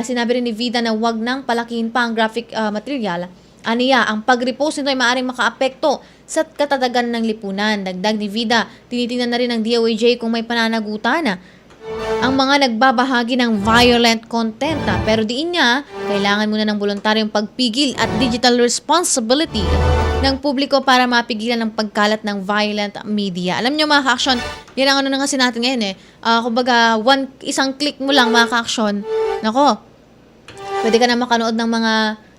Speaker 6: Sinabi rin ni Vida na huwag nang palakihin pa ang graphic material. Aniya, ang pag-repost nito ay maaaring makaapekto sa katatagan ng lipunan. Dagdag ni Vida, tinitingnan na rin ng DOAJ kung may pananagutan ang mga nagbabahagi ng violent content. Pero diin niya, kailangan muna ng voluntaryong pagpigil at digital responsibility ng publiko para mapigilan ang pagkalat ng violent media. Alam niyo, mga ka-aksyon, yan ang na kasi natin ngayon kumbaga, isang click mo lang, mga ka-aksyon, nako, pwede ka na makanood ng mga,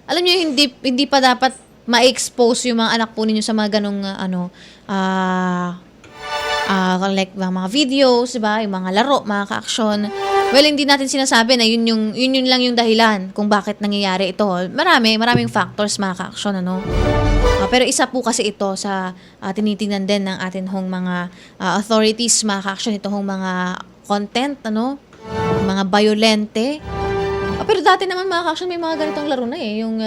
Speaker 6: alam niyo, hindi pa dapat ma-expose yung mga anak po ninyo sa mga ganong like mga videos, diba? Yung mga laro, mga ka-aksyon. Well, hindi natin sinasabi na yun lang yung dahilan kung bakit nangyayari ito. Maraming factors mga ka-aksyon, ano? Pero isa po kasi ito sa tinitingnan din ng atin hong mga authorities, mga ka-aksyon, ito hong mga content, ano? Mga violente. Pero dati naman mga ka-aksyon, may mga ganitong laro na yung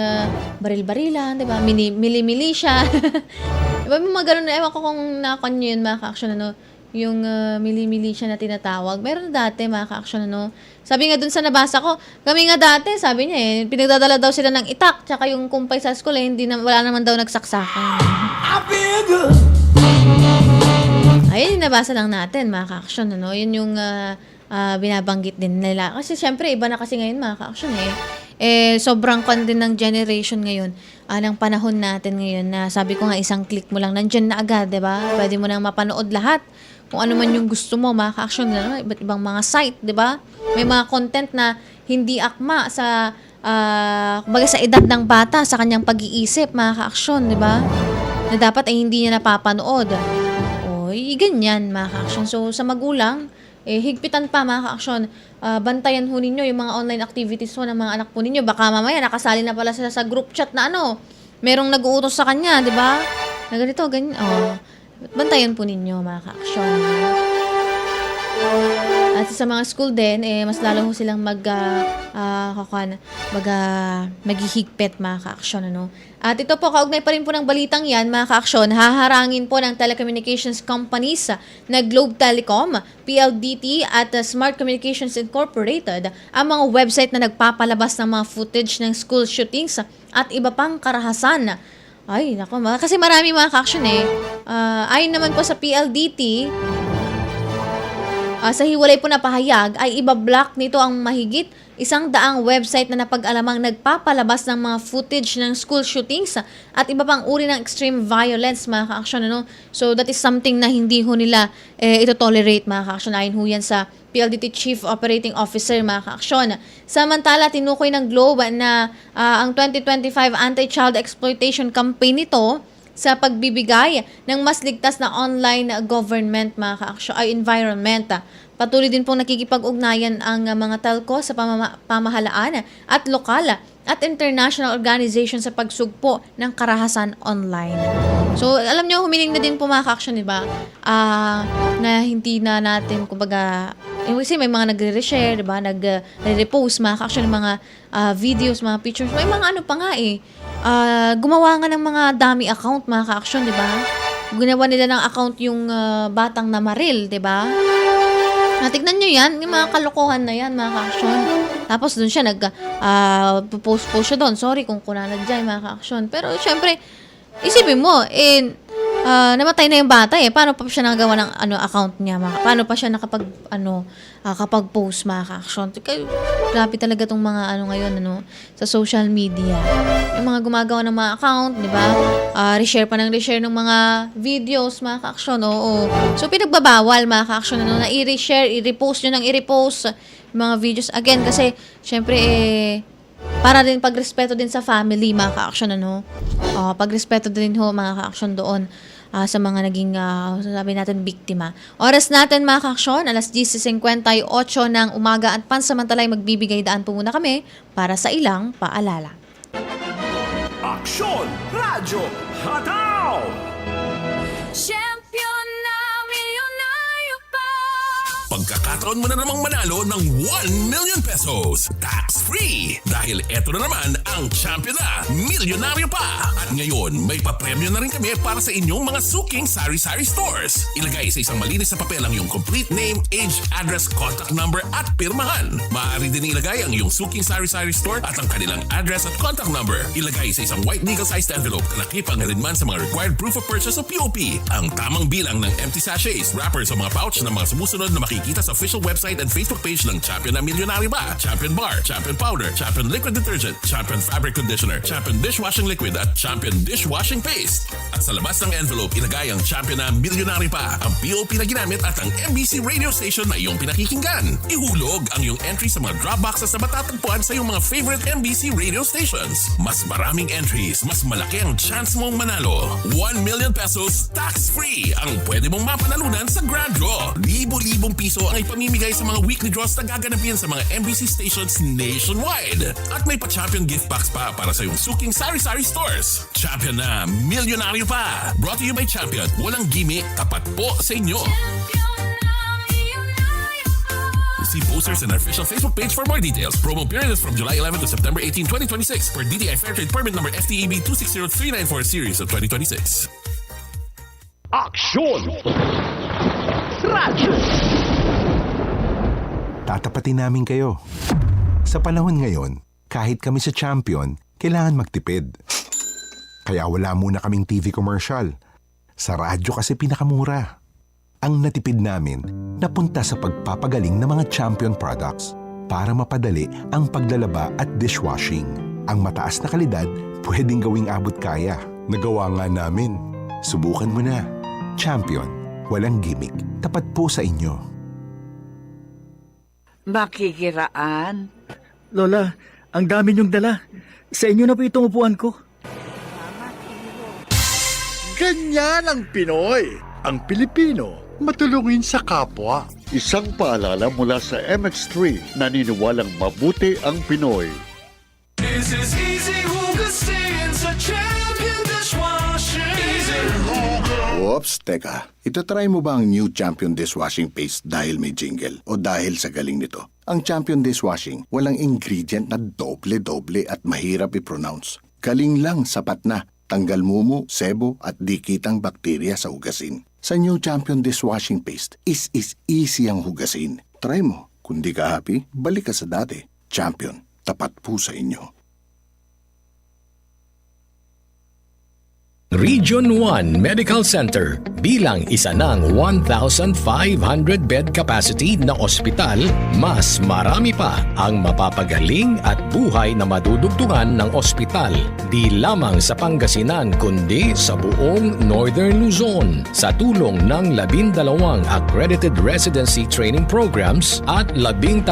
Speaker 6: baril-barilan, di ba? Mili-mili siya. Diba, may mga ganun na, ewan ko kung nakakonyo yun mga ka-aksyon, ano? Yung mili-mili siya na tinatawag. Meron dati mga ka-aksyon, ano? Sabi nga dun sa nabasa ko, kami nga dati, sabi niya pinagdadala daw sila ng itak, tsaka yung kumpay sa school, wala naman daw nagsaksakan. Ayun, yung nabasa lang natin mga ka-aksyon, ano? Yun yung binabanggit din nila. Kasi syempre, iba na kasi ngayon mga ka-aksyon sobrang din ng generation ngayon, ng panahon natin ngayon na sabi ko nga isang click mo lang, nandyan na agad, diba? Pwede mo nang mapanood lahat. Kung ano man yung gusto mo, mga ka-aksyon, iba't ibang mga site, diba? May mga content na hindi akma sa, kumbaga sa edad ng bata, sa kanyang pag-iisip, mga ka-aksyon, diba? Na dapat ay hindi niya napapanood. Ganyan, mga ka-aksyon. So, sa magulang, higpitan pa mga ka-aksyon, bantayan ho ninyo yung mga online activities ho ng mga anak po ninyo. Baka mamaya nakasali na pala sila sa group chat na merong nag-uutos sa kanya, di ba? Na ganito, ganyan. Bantayan po ninyo mga ka-aksyon. At sa mga school din, mas lalo ho silang maghihigpit mga ka-aksyon, ano? At ito po, kaugnay pa rin po ng balitang yan, mga ka-aksyon, haharangin po ng telecommunications companies na Globe Telecom, PLDT at Smart Communications Incorporated ang mga website na nagpapalabas ng mga footage ng school shootings at iba pang karahasan. Ay, naku, kasi marami mga ka-aksyon ayon naman po sa PLDT, sa hiwalay po na pahayag ay ibablock nito ang mahigit 100 website na napag-alamang nagpapalabas ng mga footage ng school shootings at iba pang uri ng extreme violence, mga ka-aksyon, ano? So that is something na hindi ho nila ito tolerate, mga ka-aksyon. Ayon ho yan sa PLDT Chief Operating Officer, mga ka-aksyon. Samantala, tinukoy ng Globe na ang 2025 Anti-Child Exploitation Campaign nito sa pagbibigay ng mas ligtas na online government, mga ka-aksyon, environment. Patuloy din pong nakikipag-ugnayan ang mga telco sa pamahalaan at lokal at international organization sa pagsugpo ng karahasan online. So, alam nyo, humiling na din po mga ka-aksyon, diba? Na hindi na natin, kumbaga, kasi may mga nagre-reshare, diba? Nagre-repost, mga ka-aksyon, mga videos, mga pictures. May mga ano pa nga gumawa nga ng mga dummy account, mga ka-aksyon, di ba? Ginawa nila ng account yung batang namaril, di ba? Tignan nyo yan, yung mga kalokohan na yan, mga ka-aksyon. Tapos doon siya post siya doon. Sorry kung kunanadya, mga ka-aksyon. Pero syempre, isipin mo, namatay na yung bata paano pa siya nagawa ng account niya, paano pa siya kapag-post, mga ka-aksyon. Grabe talaga tong mga ngayon sa social media. Yung mga gumagawa ng mga account, di ba? Reshare pa ng reshare ng mga videos, mga ka-aksyon. Oo. So pinagbabawal, mga ka-aksyon, na i-reshare, i-repost nyo ng i-repost mga videos. Again, kasi syempre para din pagrespeto din sa family, mga ka-aksyon, pagrespeto din ho, mga ka-aksyon, doon sa mga naging, sabi natin, biktima. Oras natin, mga ka-aksyon, alas 10:58 ng umaga at pansamantalay magbibigay daan po muna kami para sa ilang paalala.
Speaker 5: Aksyon Radyo Hataw!
Speaker 7: Champion na milyonaryo pa.
Speaker 5: Pagkakataon mo na namang manalo ng 1 million pesos tax-free dahil eto na naman ang champion na milyonaryo pa. At ngayon, may papremyo na rin kami para sa inyong mga suking sari-sari stores. Ilagay sa isang malinis na papel ang iyong complete name, age, address, contact number at pirmahan. Maaari din ilagay ang iyong suking sari-sari store at ang kanilang address at contact number. Ilagay sa isang white legal-sized envelope na nakipag-alinman sa mga required proof of purchase o POP. Ang tamang bilang ng empty sachets, wrappers o mga pouch ng mga sumusunod na makikita sa official website and Facebook page ng Champion na Milyonaryo Ba, Champion Bar, Champion Powder, Champion Liquid Detergent, Champion Fabric Conditioner, Champion Dishwashing Liquid at Champion Dishwashing Paste. At sa labas ng envelope, ilagay ang Champion na Milyonaryo Pa, ang POP na ginamit at ang MBC radio station na iyong pinakikinggan. Ihulog ang iyong entry sa mga drop boxes na matatagpuan sa iyong mga favorite MBC radio stations. Mas maraming entries, mas malaki ang chance mong manalo. 1 million pesos tax-free ang pwede mong mapanalunan sa Grand Draw. Libo-libong piso ang ipamimigay
Speaker 15: pamimigay sa mga weekly draws na gaganapin sa mga MBC stations nationwide. At may pa-champion gift box pa para sa iyong suking sari-sari stores. Champion na, milyonaryo pa. Brought to you by Champion. Walang gimmick, tapat po sa inyo. See posters on our official Facebook page for more details. Promo period is from July 11 to September 18, 2026 per DTI Fairtrade Permit number FTEB 260394 series of 2026.
Speaker 5: Aksyon! Radyo!
Speaker 9: Tatapatin namin kayo. Sa panahon ngayon, kahit kami sa Champion, kailangan magtipid. Kaya wala muna kaming TV commercial. Sa radyo kasi pinakamura. Ang natipid namin napunta sa pagpapagaling ng mga Champion products para mapadali ang paglalaba at dishwashing. Ang mataas na kalidad pwedeng gawing abot kaya. Nagawa nga namin. Subukan mo na. Champion. Walang gimmick. Tapat po sa inyo.
Speaker 16: Makikiraan.
Speaker 17: Lola, ang dami niyong dala. Sa inyo na po itong upuan ko.
Speaker 18: Ganyan ang Pinoy. Ang Pilipino, matulungin sa kapwa. Isang paalala mula sa MX3, naniniwalang mabuti ang Pinoy.
Speaker 19: This is easy hugasin sa Champion Dishwashing. Easy hugas.
Speaker 20: Oops, teka. Itatry mo ba ang new Champion Dishwashing Paste dahil may jingle o dahil sa galing nito? Ang Champion Dishwashing, walang ingredient na doble-doble at mahirap i-pronounce. Galing lang, sapat na. Tanggal mumu, sebo at dikitang bakterya sa hugasin. Sa new Champion Dishwashing Paste, is easy ang hugasin. Try mo. Kung di ka happy, balik ka sa dati. Champion, tapat po sa inyo.
Speaker 3: Region 1 Medical Center bilang isa ng 1,500-bed capacity na ospital, mas marami pa ang mapapagaling at buhay na madudugtungan ng ospital. Di lamang sa Pangasinan kundi sa buong Northern Luzon. Sa tulong ng 12 accredited residency training programs at 13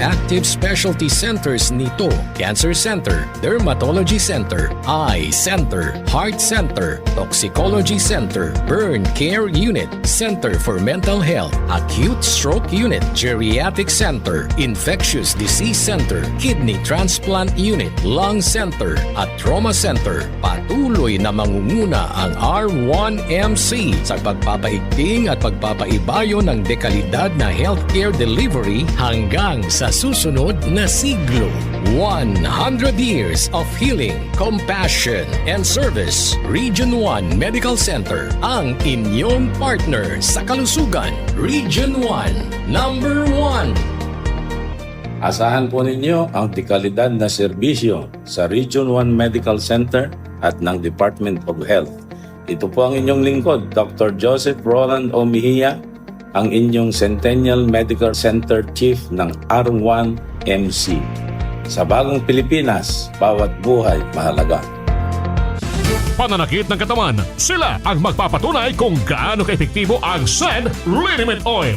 Speaker 3: active specialty centers nito: Cancer Center, Dermatology Center, Eye Center, Heart Center, Toxicology Center, Burn Care Unit, Center for Mental Health, Acute Stroke Unit, Geriatric Center, Infectious Disease Center, Kidney Transplant Unit, Lung Center, at Trauma Center. Patuloy na mangunguna ang R1MC sa pagpapaigting at pagpapaibayo ng dekalidad na healthcare delivery hanggang sa susunod na siglo. 100 years of healing, compassion, and service. Region 1 Medical Center, ang inyong partner sa kalusugan. Region 1, number 1.
Speaker 4: Asahan po ninyo ang dekalidad na serbisyo sa Region 1 Medical Center at ng Department of Health. Ito po ang inyong lingkod, Dr. Joseph Roland O. Mejia, ang inyong Centennial Medical Center Chief ng R1MC. Sa bagong Pilipinas, bawat buhay mahalaga.
Speaker 5: Pananakit ng katawan, sila ang magpapatunay kung gaano kaepektibo ang SED Liniment Oil.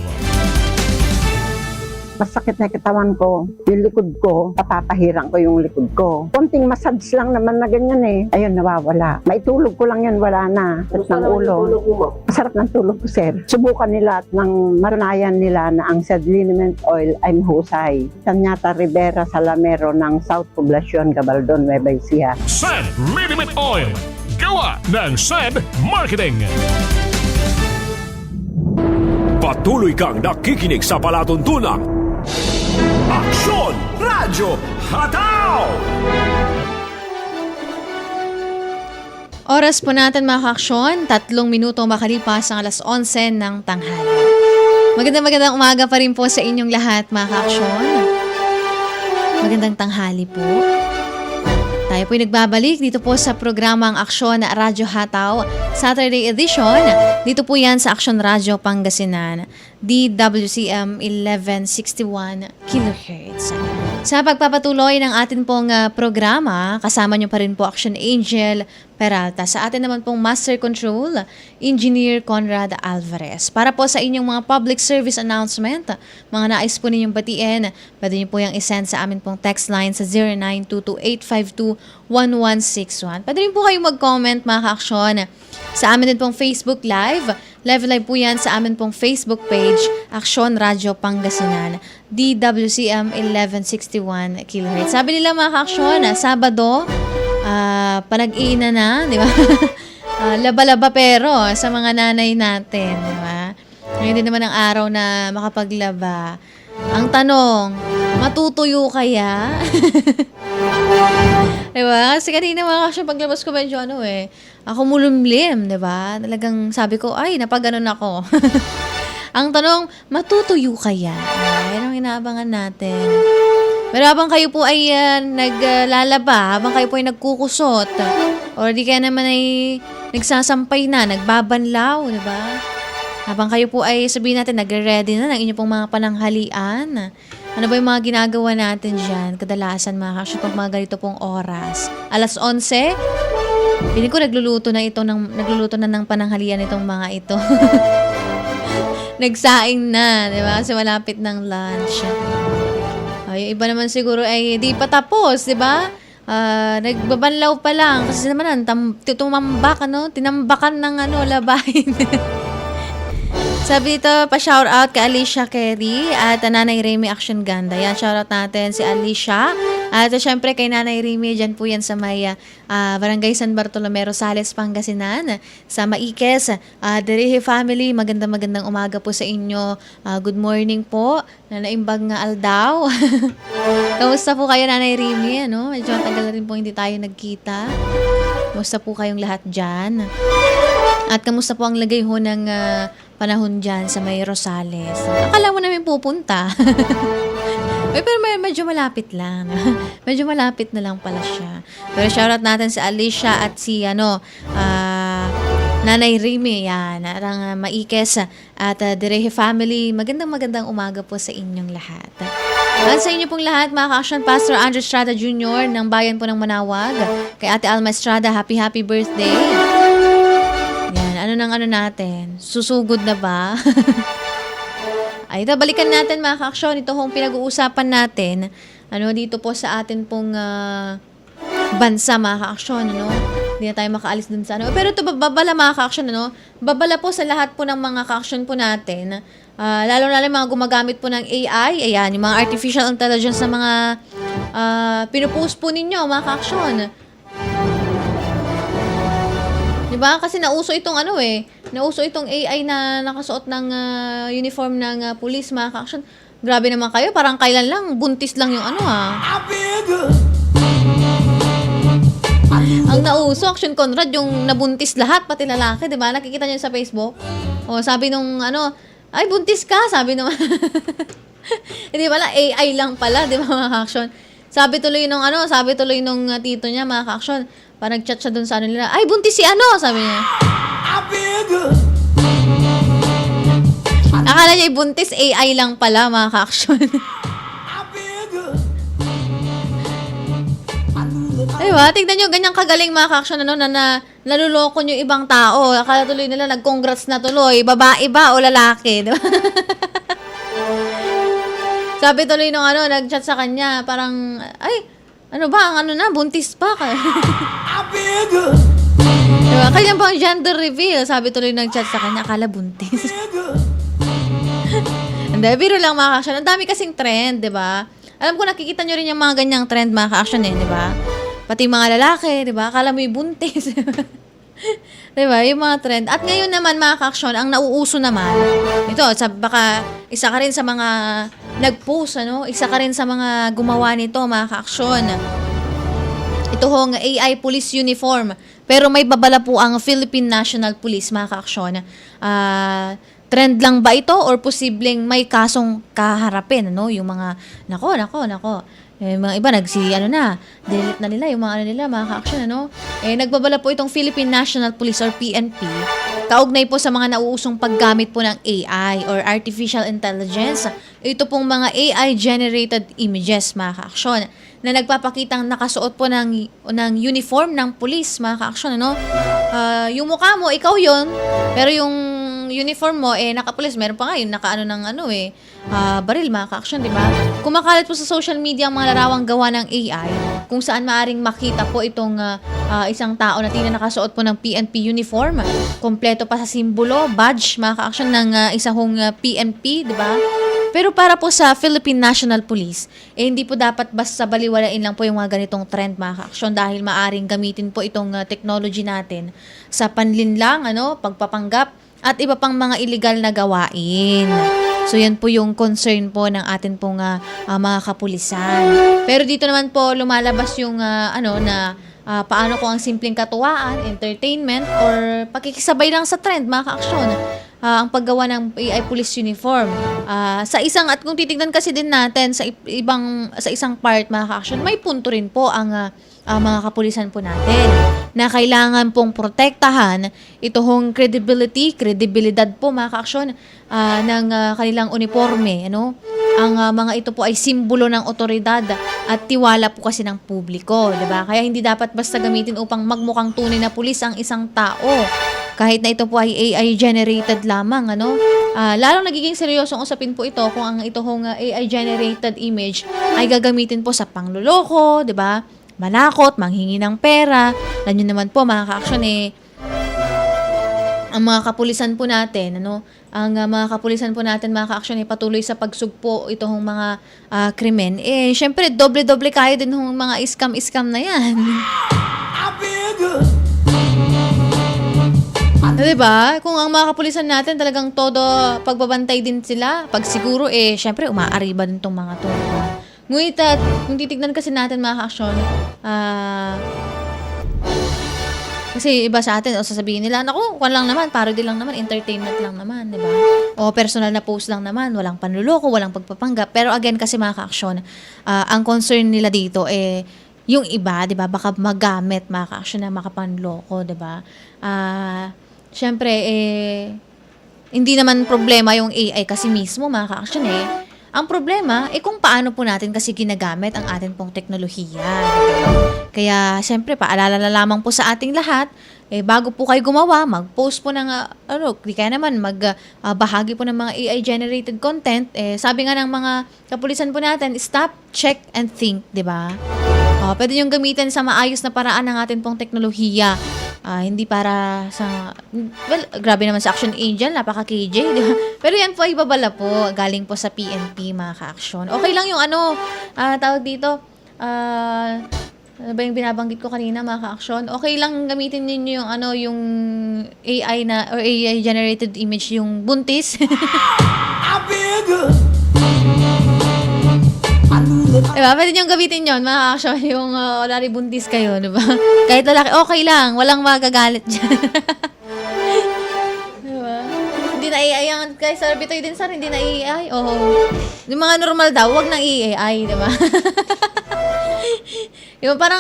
Speaker 14: Masakit na katawan ko, yung likod ko, papapahirang ko yung likod ko. Konting massage lang naman na ganyan eh. Ayun, nawawala. Maitulog ko lang yan, wala na. At ng ulo. Masarap ng tulog ko, sir. Subukan nila at nang matunayan nila na ang SED Liniment Oil ay mahusay. Tanyata Rivera Salamero ng South Poblacion, Gabaldon, Nueva Ecija.
Speaker 5: SED Liniment Oil. Gawa ng SED Marketing. Patuloy kang nakikinig sa palatuntunang Aksyon Radyo Hataw!
Speaker 6: Oras po natin mga kaaksyon, 3 minuto makalipas ang alas 11 ng tanghali. Magandang umaga pa rin po sa inyong lahat mga kaaksyon. Magandang tanghali po. Tayo po'y nagbabalik dito po sa programang Aksyon Radyo Hataw, Saturday edition. Dito po yan sa Aksyon Radyo Pangasinan, DWCM 1161 kHz. Sa pagpapatuloy ng atin pong programa, kasama nyo pa rin po Action Angel Peralta. Sa atin naman pong Master Control, Engineer Conrad Alvarez. Para po sa inyong mga public service announcement, mga nais po ninyong batiin, pwede nyo po yung isend sa amin pong text line sa 0922-852-1161. Pwede rin po kayong mag-comment mga kaaksyon sa amin din pong Facebook Live, Level live po yan sa amin pong Facebook page, Aksyon Radyo Pangasinan, DWCM 1161 kHz. Sabi nila mga ka-aksyon, Sabado, panag-iina na, di ba? Laba-laba pero sa mga nanay natin, di ba? Ngayon din naman ang araw na makapaglaba. Ang tanong, matutuyo kaya? Diba? Kasi kanina mga ka-aksyon, paglabas ko medyo ako mulumlim, diba? Talagang sabi ko, ay, napaganon ako. Ang tanong, matutuyo kaya? Yan ang inaabangan natin. Pero habang kayo po ay naglalaba, habang kayo po ay nagkukusot, o di kaya naman ay nagsasampay na, nagbabanlaw, diba? Habang kayo po ay sabihin natin, nagre-ready na ng inyong pong mga pananghalian. Ano ba yung mga ginagawa natin dyan? Kadalasan mga ka-aksyon pag mga ganito pong oras. Alas 11, piling ko nagluluto na ng pananghalian itong mga ito. Nagsaing na, di ba? Kasi malapit ng lunch. Yung iba naman siguro ay di pa tapos, di ba? Nagbabanlaw pa lang. Kasi naman, tinambakan ng labahin. Sabi dito, pa-shout out kay Alicia Kerry at Nanay Remy Action Ganda. Yan, shout out natin si Alicia. At syempre kay Nanay Remy, dyan po yan sa may Barangay San Bartolome, Rosales, Pangasinan. Sa Maikes, Derihe family, magandang umaga po sa inyo. Good morning po, nanaimbag nga aldaw. Kamusta po kayo, Nanay Remy? Medyo matagal na rin po hindi tayo nagkita. Kamusta po kayong lahat dyan? At kamusta po ang lagay ho ng panahon dyan sa may Rosales? Akala mo namin pupunta. Pero medyo malapit lang. Medyo malapit na lang pala siya. Pero shoutout natin si Alicia at si Nanay Remy. Yan. Ang Maikes at Direhe family. Magandang umaga po sa inyong lahat. At sa inyo pong lahat, mga ka-aksyon, Pastor Andrew Estrada Jr. ng Bayan po ng Manawag. Kay Ate Alma Estrada, happy birthday. Yan, ano natin? Susugod na ba? Ay, balikan natin mga ka-aksyon. Ito hong pinag-uusapan natin. Dito po sa atin pong bansa mga ka-aksyon. Hindi na tayo makaalis dun sa Pero ito, babala mga ka-aksyon. Babala po sa lahat po ng mga ka-aksyon po natin. Lalo mga gumagamit po ng AI. Ayan, yung mga artificial intelligence na mga pinupost po ninyo mga ka-aksyon. Diba? Kasi nauso itong nauso itong AI na nakasuot ng uniform ng police, mga ka-aksyon. Grabe naman kayo, parang kailan lang, buntis lang yung Ang nauso, Action Conrad, yung nabuntis lahat, pati lalaki, diba? Nakikita niyo sa Facebook. O, sabi nung ay, buntis ka, sabi nung hindi pala, AI lang pala, diba mga ka-aksyon? Sabi tuloy nung tito niya, mga ka-aksyon, parang nag-chat siya dun sa nila. Ay, buntis si sabi niya. Akala niya buntis, AI lang pala, mga ka-aksyon. Diba? Tignan nyo, ganyang kagaling mga ka-aksyon, na naluloko nyo ibang tao. Akala tuloy nila, nag-congrats na tuloy. Babae ba o lalaki? Diba? Sabi tuloy nung nag-chat sa kanya, parang, ay, buntis pa ka. Diba? Kailan pa ang gender reveal? Sabi tuloy nag-chat sa kanya, akala buntis. Hindi, biro lang mga ka-aksyon. Ang dami kasing trend, diba? Alam ko nakikita nyo rin yung mga ganyang trend mga ka-aksyon diba? Pati mga lalaki, diba? Akala mo yung buntis. Diba? Yung mga trend. At ngayon naman mga ka-aksyon, ang nauuso naman, ito, baka isa ka rin sa mga nag-post, isa ka rin sa mga gumawa nito, mga ka-aksyon. Ito hong AI police uniform. Pero may babala po ang Philippine National Police, mga ka-aksyon. Trend lang ba ito or posibleng may kasong kaharapin, yung mga, nako. Yung mga iba, delete na nila yung mga ka-aksyon, nagbabala po itong Philippine National Police or PNP, kaugnay po sa mga nauusong paggamit po ng AI or Artificial Intelligence. Ito pong mga AI-generated images, mga ka-aksyon, na nagpapakitang nakasuot po ng uniform ng police, mga ka-aksyon, yung mukha mo, ikaw yon, pero yung yung uniform mo, nakapulis. Meron pa nga yung nakaano ng baril, mga ka-action, di ba? Kumakalat po sa social media ang mga larawang gawa ng AI, kung saan maaring makita po itong isang tao na tina nakasuot po ng PNP uniform. Kompleto pa sa simbolo, badge, mga ka-action, ng isang PNP, di ba? Pero para po sa Philippine National Police, hindi po dapat basta baliwalain lang po yung mga ganitong trend, mga ka-aksyon, dahil maaring gamitin po itong technology natin sa panlinlang, pagpapanggap, at iba pang mga illegal na gawain. So yan po yung concern po ng atin pong mga kapulisan. Pero dito naman po lumalabas yung paano ko ang simpleng katuwaan, entertainment, or pakikisabay lang sa trend, mga ka-aksyon. Ang paggawa ng AI police uniform. At kung titignan kasi din natin sa isang part, mga ka-action, may punto rin po ang mga kapulisan po natin na kailangan pong protektahan itong kredibilidad po, mga ka-action, ng kanilang uniforme, Ang mga ito po ay simbolo ng otoridad at tiwala po kasi ng publiko, 'di ba? Kaya hindi dapat basta gamitin upang magmukhang tunay na pulis ang isang tao. Kahit na ito po ay AI generated lamang, lalong nagiging seryosong usapin po ito kung ang itong AI generated image ay gagamitin po sa pangluloko, 'di ba? Manakot, manghingi ng pera. Alam niyo naman po, mga ka-action, ang mga kapulisan po natin, mga ka-action, patuloy sa pagsugpo itong mga krimen. Syempre, doble-doble kayo din ng mga scam na yan. Diba? Kung ang mga kapulisan natin talagang todo pagbabantay din sila, pag siguro, syempre, umaariba din tong mga to. Ngunit, kung titignan kasi natin, mga ka-action, kasi iba sa atin, sasabihin nila, naku, lang naman, parody lang naman, entertainment lang naman, di ba? O personal na post lang naman, walang panluloko, walang pagpapanggap. Pero again, kasi mga ka-action, ang concern nila dito, yung iba, di ba, baka magamit, mga ka-action, na makapanloko, di ba? Syempre, hindi naman problema yung AI kasi mismo, mga ka-action, Ang problema, kung paano po natin kasi ginagamit ang ating pong teknolohiya. Kaya, syempre, paalala na lamang po sa ating lahat, bago po kayo gumawa, mag-post po ng, di kaya naman, bahagi po ng mga AI-generated content. Sabi nga ng mga kapulisan po natin, stop, check, and think, di ba? Pwede niyong gamitin sa maayos na paraan ng ating pong teknolohiya. Hindi para sa, grabe naman sa Action Angel, napaka-KJ, di ba? Pero yan po ay babala po, galing po sa PNP, mga ka-action. Okay lang yung tawag dito, ano ba yung binabanggit ko kanina, mga ka-action? Okay lang gamitin ninyo yung AI na, or AI generated image, yung buntis. Diba? Pwede nyo gamitin yun, mga ka-action, yung lari buntis kayo, diba? Kahit lalaki, okay lang, walang magagalit dyan. Diba? Hindi na AI ang, kay Sir Bitoy din, sir, hindi na AI. Yung mga normal daw, wag nang AI, diba? Yung parang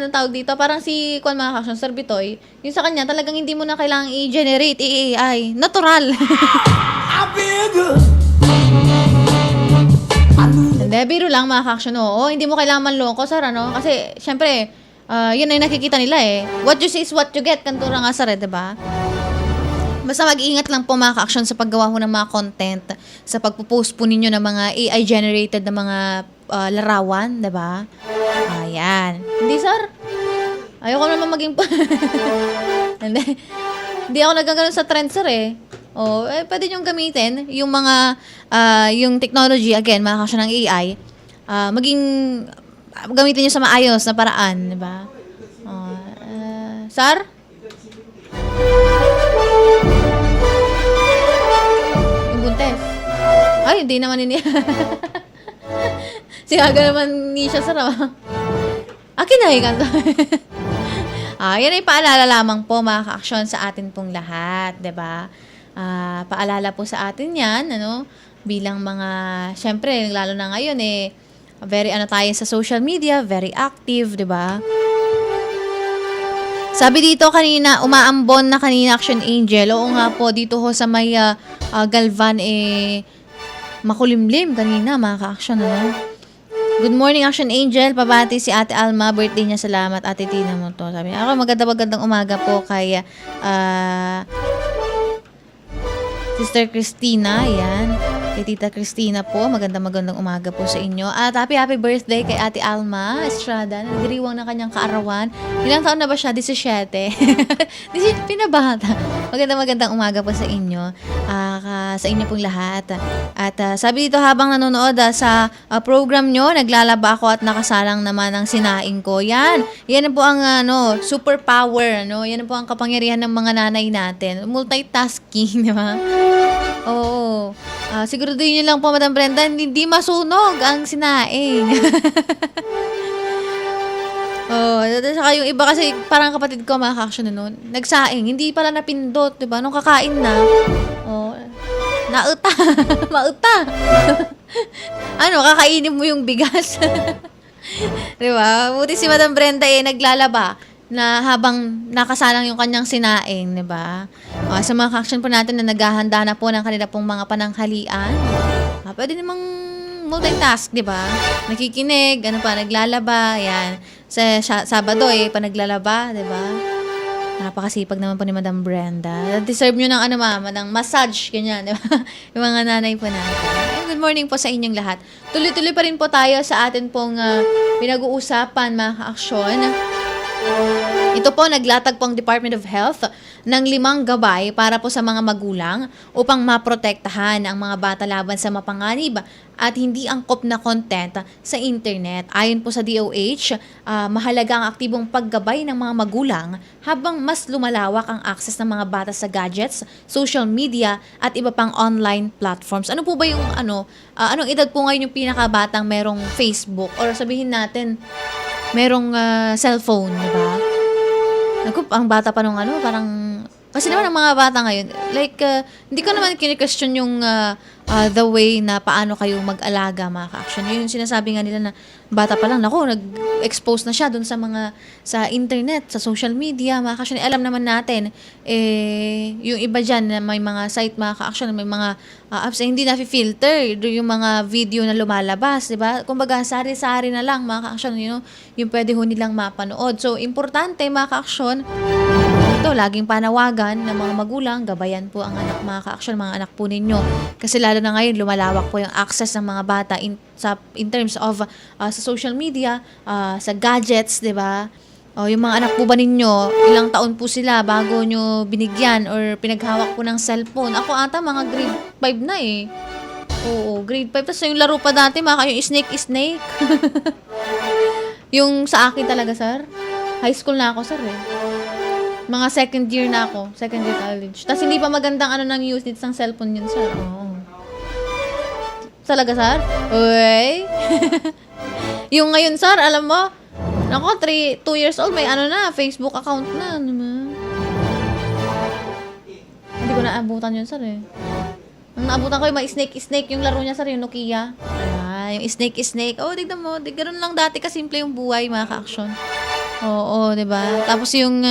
Speaker 6: tawag dito, parang si mga ka-action, Sir Bitoy, yung sa kanya, talagang hindi mo na kailangang i-generate AI. Natural. Hindi, biro lang, mga ka-action. Hindi mo kailangan manloko, sir, Kasi, syempre, yun ay nakikita nila, What you see is what you get, kantura nga, sir, diba? Basta mag-iingat lang po, mga ka-action, sa paggawa ho ng mga content, sa pagpo-post po ninyo ng mga AI-generated na mga larawan, diba? Ayan. Hindi, sir. Ayoko naman maging Hindi ako nagagano sa trend, sir, pwede niyong gamitin yung mga yung technology, again, mga ka-action ng AI, gamitin niyo sa maayos na paraan, di ba? Sir? Yung buntes. Ay, hindi naman Sigaga naman ni siya, sir. Akin na kanto. Yan ay paalala lamang po, mga ka-action, sa atin pong lahat, di ba? Paalala po sa atin yan, bilang mga, syempre, lalo na ngayon, very tayo sa social media, very active, di ba? Sabi dito kanina, umaambon na kanina, Action Angel. Oo nga po, dito ho sa may Galvan, makulimlim kanina, mga ka-action, Good morning, Action Angel. Pabati si Ate Alma. Birthday niya. Salamat, Ate Tina mo to. Sabi, ako magandang umaga po kay Sister Christina, yan. Kay Tita Christina po, magandang umaga po sa inyo. At happy birthday kay Ate Alma Estrada, na nagdiriwang ng kanyang kaarawan. Ilang taon na ba siya? 17. 17 pinabata. Magandang umaga po sa inyo. Sa inyo pong lahat. At sabi dito habang nanonood sa program nyo, naglalaba ako at nakasalang naman ang sinaing ko. Yan po ang superpower. Yan po ang kapangyarihan ng mga nanay natin. Multitasking, di ba? Oo. Siguraduhin nyo lang po, Madam Brenda, hindi masunog ang sinaing. Saka yung iba kasi, parang kapatid ko, mga ka-action nagsaing, hindi pala napindot, diba? Nung kakain na, nauta. Mauta. Kakainin mo yung bigas. Diba? Buti si Madam Brenda naglalaba na habang nakasalang yung kanyang sinaing, di ba? Sa mga ka-action po natin na naghahanda na po ng kanila pong mga pananghalian, pwede namang multitask, di ba? Nakikinig, naglalaba, yan. Sa Sabado, panaglalaba, di ba? Napakasipag naman po ni Madam Brenda. Deserve nyo ng ng massage, ganyan, di ba? Yung mga nanay po natin. Good morning po sa inyong lahat. Tuloy-tuloy pa rin po tayo sa atin pong pinag-uusapan, mga ka-aksyon. Ito po, naglatag po ang Department of Health ng 5 gabay para po sa mga magulang upang maprotektahan ang mga bata laban sa mapanganib at hindi angkop na content sa internet. Ayon po sa DOH, mahalaga ang aktibong paggabay ng mga magulang habang mas lumalawak ang access ng mga bata sa gadgets, social media at iba pang online platforms. Ano po ba yung anong edad po ngayon yung pinakabatang merong Facebook or sabihin natin merong cellphone, di ba? Ang bata pa nung parang, kasi naman ang mga bata ngayon, hindi ko naman kini-question yung the way na paano kayo mag-alaga, mga ka-action. Yung sinasabi nga nila na bata pa lang, nag-expose na siya dun sa internet, sa social media, mga ka-action. Alam naman natin, yung iba dyan na may mga site, mga ka-action, may mga apps, hindi na-filter yung mga video na lumalabas, di ba? Kumbaga, sari-sari na lang, mga ka-action, yung pwede ho nilang mapanood. So, importante, mga ka-action, ito, laging panawagan ng mga magulang, gabayan po ang anak, mga ka-action, mga anak po ninyo. Kasi lalo na ngayon, lumalawak po yung access ng mga bata in terms of sa social media, sa gadgets, di ba? Yung mga anak po ba ninyo, ilang taon po sila bago nyo binigyan or pinaghawak po ng cellphone? Ako ata, mga grade 5 na Oo, grade 5. Tapos yung laro pa dati, yung snake. Yung sa akin talaga, sir. High school na ako, sir Mga second year na ako. Second year college. Tapos hindi pa magandang ng usage ng cellphone yun, sir. Talaga, sir? Uy! Yung ngayon, sir, alam mo, 2 years old, may Facebook account na. Hindi ko naabutan yun, sir Ang naabutan ko yung snake yung laro niya, sir, yung Nokia. Yung snake. Tignan mo, ganoon lang dati kasimple yung buhay, mga ka-action. Oo, diba? Tapos yung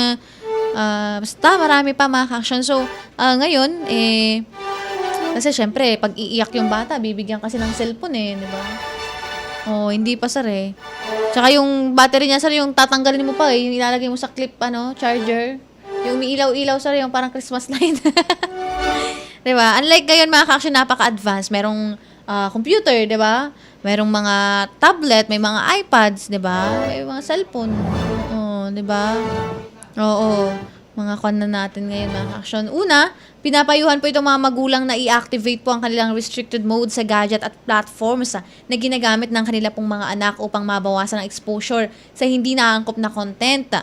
Speaker 6: basta marami pa, mga ka-action. So, ngayon, kasi syempre, pag iiyak yung bata, bibigyan kasi ng cellphone di ba? Hindi pa, sir Tsaka yung battery niya, sir, yung tatanggalin mo pa yung ilalagay mo sa clip, charger. Yung umiilaw-ilaw, sir, yung parang Christmas light. Diba? Unlike ngayon, mga ka-action, napaka-advanced. Merong computer, diba? Merong mga tablet, may mga iPads, diba? May mga cellphone. Diba? Oo. Mga na natin ngayon, mga ka-action. Una, pinapayuhan po itong mga magulang na i-activate po ang kanilang restricted mode sa gadget at platforms na ginagamit ng kanila pong mga anak upang mabawasan ang exposure sa hindi naangkop na content.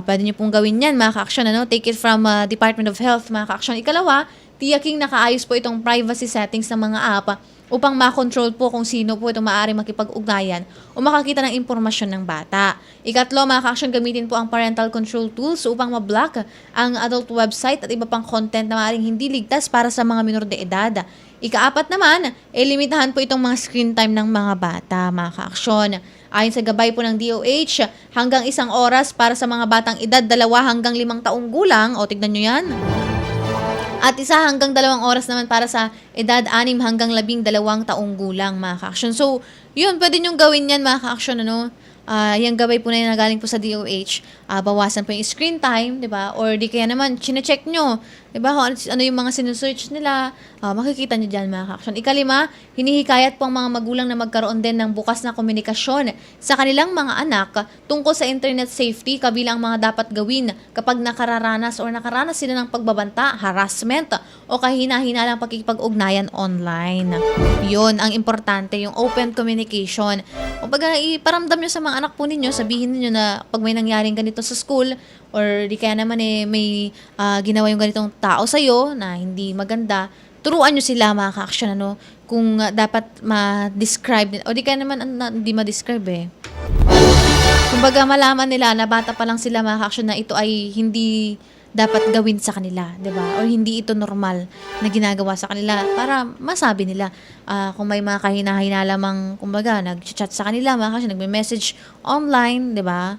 Speaker 6: Pwede nyo pong gawin yan, mga ka-action. Take it from Department of Health, mga ka-action. Ikalawa, tiyaking nakaayos po itong privacy settings ng mga app upang makontrol po kung sino po itong maaaring makipag-ugnayan o makakita ng impormasyon ng bata. Ikatlo, mga ka-action, gamitin po ang parental control tools upang ma-block ang adult website at iba pang content na maaaring hindi ligtas para sa mga minor de edad. Ikaapat naman, limitahan po itong mga screen time ng mga bata, mga ka-action. Ayon sa gabay po ng DOH, hanggang 1 oras para sa mga batang edad 2 hanggang 5 taong gulang. Tignan nyo yan. At 1 hanggang 2 oras naman para sa edad 6 hanggang 12 taong gulang, mga ka-action. So, yun, pwede nyong gawin yan, mga ka-action, yung gabay po na yun na galing po sa DOH. Bawasan po yung screen time, di ba? Or di kaya naman, chinecheck nyo Diba? Kung ano yung mga sinusearch nila, makikita nyo dyan mga ka-aksyon. Ikalima, hinihikayat po ang mga magulang na magkaroon din ng bukas na komunikasyon sa kanilang mga anak tungkol sa internet safety, kabilang mga dapat gawin kapag nakaranas sila ng pagbabanta, harassment, o kahina-hinalang pakikipag-ugnayan online. Yun ang importante, yung open communication. Kumbaga, iparamdam nyo sa mga anak po ninyo, sabihin niyo na pag may nangyaring ganito sa school, or di kaya naman may ginawa yung ganitong tao sa'yo na hindi maganda, turuan nyo sila mga ka-aksyon, kung dapat ma-describe, o di kaya naman hindi ma-describe Kumbaga, malaman nila na bata pa lang sila mga ka-aksyon na ito ay hindi dapat gawin sa kanila, 'di ba? O hindi ito normal na ginagawa sa kanila para masabi nila kung may mga kahina-hina lamang, kumbaga, nag-chat sa kanila, kasi nagme-message online, 'di ba?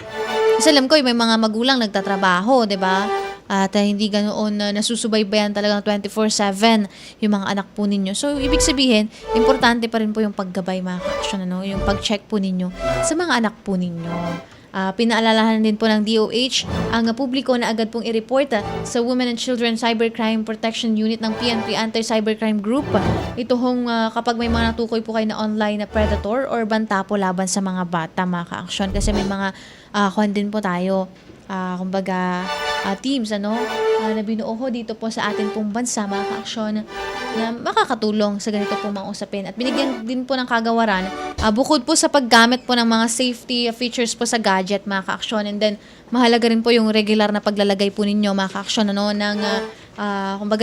Speaker 6: Kasi alam ko may mga magulang nagtatrabaho, 'di ba? At hindi ganoon nasusubaybayan talagang 24/7 yung mga anak po ninyo. So, ibig sabihin, importante pa rin po yung paggabay mga ka-aksyon, yung pag-check po ninyo sa mga anak po ninyo. Pinaalalahan din po ng DOH ang publiko na agad pong i-report sa Women and Children Cybercrime Protection Unit ng PNP Anti-Cybercrime Group. Ito hong kapag may mga natukoy po kayo na online na predator or banta po laban sa mga bata, mga ka-aksyon. Kasi may mga din po tayo, teams na binuo ho dito po sa atin pong bansa, mga ka-aksyon, na makakatulong sa ganito po mga usapin. At binigyan din po ng kagawaran, bukod po sa paggamit po ng mga safety features po sa gadget, mga ka-aksyon, and then mahalaga rin po yung regular na paglalagay po ninyo, mga ka-aksyon, ng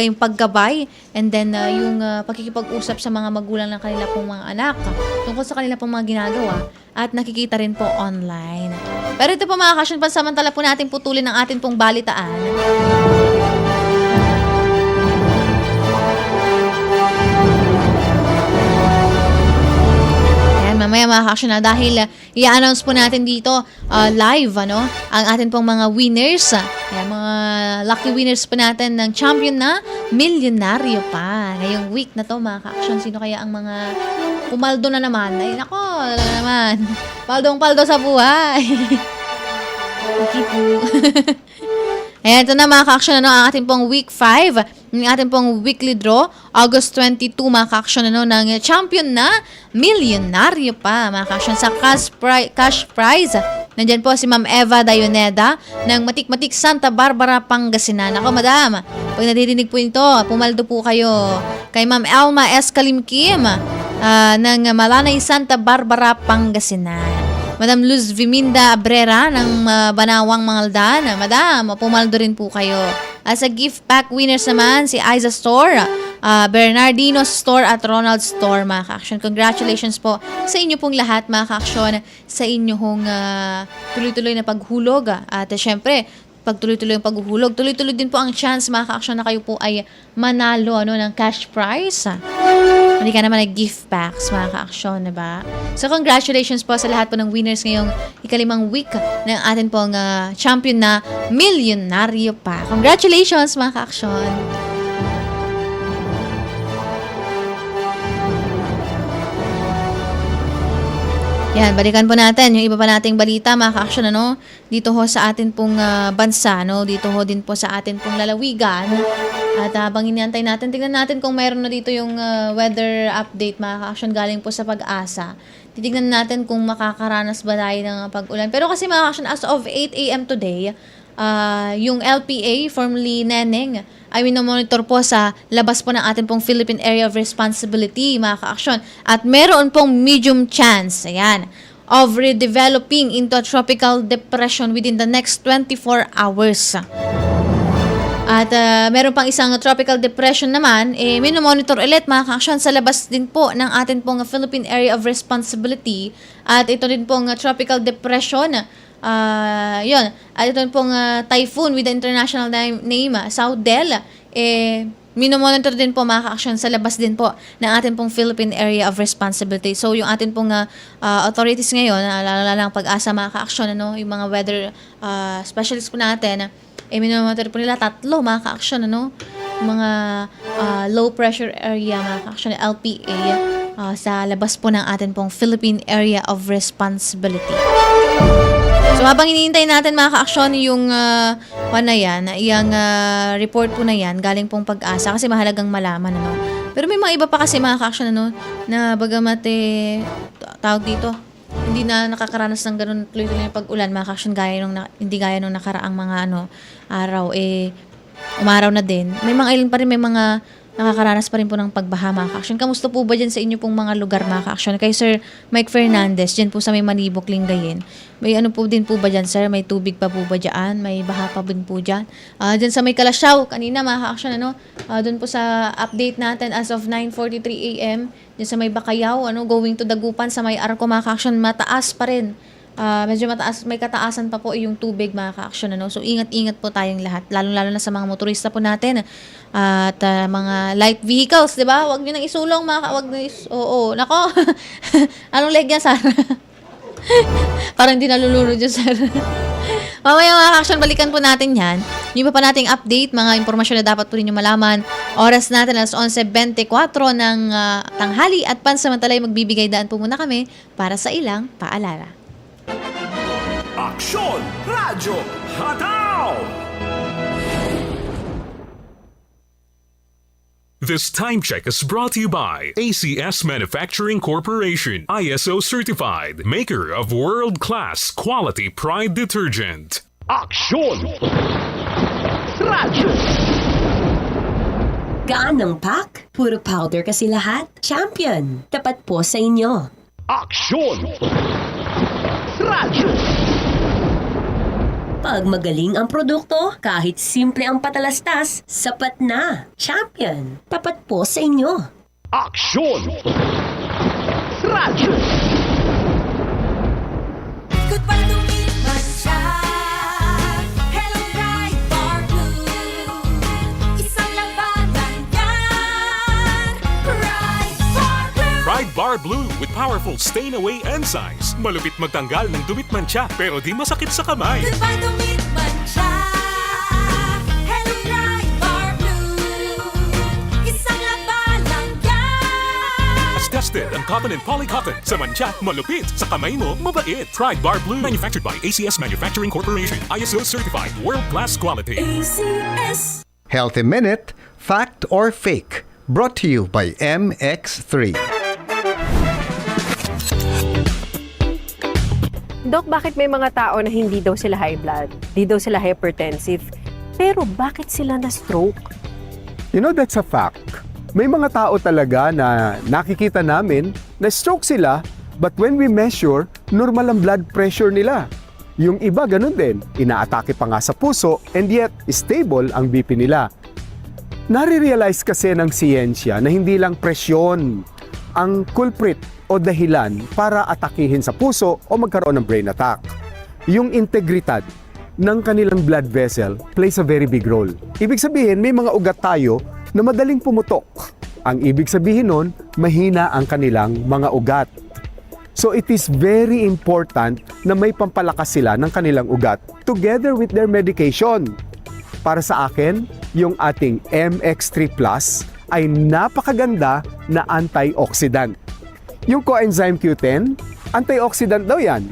Speaker 6: yung paggabay, and then yung pakikipag-usap sa mga magulang ng kanila pong mga anak tungkol sa kanila pong mga ginagawa at nakikita rin po online. Pero ito po mga ka-aksyon, pansamantala po natin putulin ang atin pong balitaan. Mamaya mga ka-aksyon na dahil i-announce po natin dito live ang atin pong mga winners. Mga lucky winners po natin ng champion na milyonaryo pa. Ngayong week na to mga ka-aksyon, sino kaya ang mga pumaldo na naman? Ay nako, naman. Paldong-paldo sa buhay. Okay po. Ayan, ito na mga ka-aksyon, ang ating pong week 5, ang ating pong weekly draw, August 22, mga ka-aksyon, ng champion na milyonaryo pa, mga ka-aksyon, sa cash prize. Nandyan po si Ma'am Eva Dayoneda ng Matik-Matik, Santa Barbara, Pangasinan. Ako, madam, pag nadidinig po ito, pumaldo po kayo kay Ma'am Elma S. Kalimkim ng Malanay, Santa Barbara, Pangasinan. Madam Luz Viminda Abrera ng Banawang Mangaldan. Madam, pumaldo rin po kayo. As a gift pack winners naman, si Aiza Store, Bernardino Store at Ronald Store, mga ka-aksyon. Congratulations po sa inyo pong lahat, mga ka-aksyon, sa inyong tuloy-tuloy na paghulog. At syempre, pag tuloy-tuloy yung paghuhulog, tuloy-tuloy din po ang chance, mga ka-aksyon, na kayo po ay manalo ng cash prize. Hindi ka naman gift packs, mga ka-aksyon, diba? So, congratulations po sa lahat po ng winners ngayong ikalimang week ng atin pong champion na milyonaryo pa. Congratulations, mga ka-aksyon! Yan, balikan po natin yung iba pa nating balita, mga ka-aksyon, dito ho sa atin pong bansa, dito ho din po sa atin pong lalawigan. At habang iniantay natin, tignan natin kung mayroon na dito yung weather update, mga ka-aksyon, galing po sa Pag-asa. Titignan natin kung makakaranas ba tayo ng pag-ulan. Pero kasi, mga ka-aksyon, as of 8 a.m. today, yung LPA, formerly Neneng, ay minomonitor po sa labas po ng ating pong Philippine Area of Responsibility, mga ka-aksyon. At meron pong medium chance, of redeveloping into a tropical depression within the next 24 hours. At meron pang isang tropical depression naman, minomonitor ulit, mga ka-aksyon, sa labas din po ng ating pong Philippine Area of Responsibility. At ito din pong tropical depression, yun. At ito pong typhoon with the international name, Saudel, minomonitor din po, mga ka-aksyon, sa labas din po ng ating pong Philippine Area of Responsibility. So, yung ating pong authorities ngayon, lalo lang Pag-asa, mga ka-aksyon, yung mga weather specialists po natin, minomonitor po nila 3, mga ka-aksyon, mga low pressure area, mga ka-aksyon, LPA, sa labas po ng ating pong Philippine Area of Responsibility. So habang hinihintay natin mga ka-aksyon yung report po na yan, galing pong Pag-asa kasi mahalagang malaman, ano. Pero may mga iba pa kasi mga ka-aksyon, ano, na bagamat tawag dito, hindi na nakakaranas ng ganun tuloy-tuloy na pag-ulan, mga ka-aksyon, hindi gaya nung nakaraang mga araw, umaraw na din. May mga ilan pa rin, may mga nakakaranas pa rin po ng pagbaha, mga ka-aksyon. Kamusta po ba dyan sa inyo pong mga lugar, mga ka-aksyon? Kay Sir Mike Fernandez, dyan po sa may Manibok, Lingayen. May ano po din po ba dyan, sir? May tubig pa po ba dyan? May baha pa din po dyan? Dyan sa may Kalasyaw, kanina, mga ka-aksyon, doon po sa update natin as of 9:43 a.m., dyan sa may Bakayaw, going to Dagupan, sa may Arco, mga ka-aksyon, mataas pa rin. Medyo mataas, may kataasan pa po yung tubig, mga ka-aksyon, So ingat-ingat po tayong lahat, lalong-lalo na sa mga motorista po natin at mga light vehicles, 'di ba? Huwag niyo nang isulong, nako. Anong leg yan, Sarah? Parang hindi nalulunod yun, sir. Mamaya mga ka-aksyon, balikan po natin yan. Yung pa nating update, mga impormasyon na dapat po rin yung malaman. Oras natin alas 11:24 ng tanghali at pansamantalay magbibigay daan po muna kami para sa ilang paalala.
Speaker 5: Aksyon Radyo Hataw!
Speaker 1: This time check is brought to you by ACS Manufacturing Corporation, ISO certified, maker of world-class quality Pride detergent.
Speaker 5: Aksyon Radyo!
Speaker 2: Gaan ng pack? Puro powder kasi lahat? Champion! Tapat po sa inyo.
Speaker 5: Aksyon Radyo!
Speaker 2: Pag magaling ang produkto, kahit simple ang patalastas, sapat na. Champion! Tapat po sa inyo.
Speaker 5: Aksyon Radyo!
Speaker 7: Goodbye to me, Masya. Hello, bright bar blue. Isang labanan yan. Bright bar blue.
Speaker 1: Pride Bar Blue with powerful stain-away enzymes. Malupit magtanggal ng dumit mancha pero di masakit sa kamay.
Speaker 7: Goodbye to me, Masya. Hello, bright bar blue. Isang labanan yan.
Speaker 1: As tested ang cotton and polycotton. Sa mancha, malupit. Sa kamay mo, mabait. Pride Bar Blue, manufactured by ACS Manufacturing Corporation. ISO certified, world-class quality.
Speaker 7: ACS.
Speaker 21: Healthy Minute, Fact or Fake, brought to you by MX3.
Speaker 22: Dok, bakit may mga tao na hindi daw sila high blood, hindi daw sila hypertensive, pero bakit sila na-stroke?
Speaker 23: You know, that's a fact. May mga tao talaga na nakikita namin na stroke sila, but when we measure, normal ang blood pressure nila. Yung iba ganun din, inaatake pa nga sa puso, and yet stable ang BP nila. Nare-realize kasi ng siyensya na hindi lang presyon ang culprit o dahilan para atakihin sa puso o magkaroon ng brain attack. Yung integridad ng kanilang blood vessel plays a very big role. Ibig sabihin, may mga ugat tayo na madaling pumutok. Ang ibig sabihin nun, mahina ang kanilang mga ugat. So it is very important na may pampalakas sila ng kanilang ugat together with their medication. Para sa akin, yung ating MX3 Plus ay napakaganda na antioxidant. Yung coenzyme Q10, antioxidant daw yan.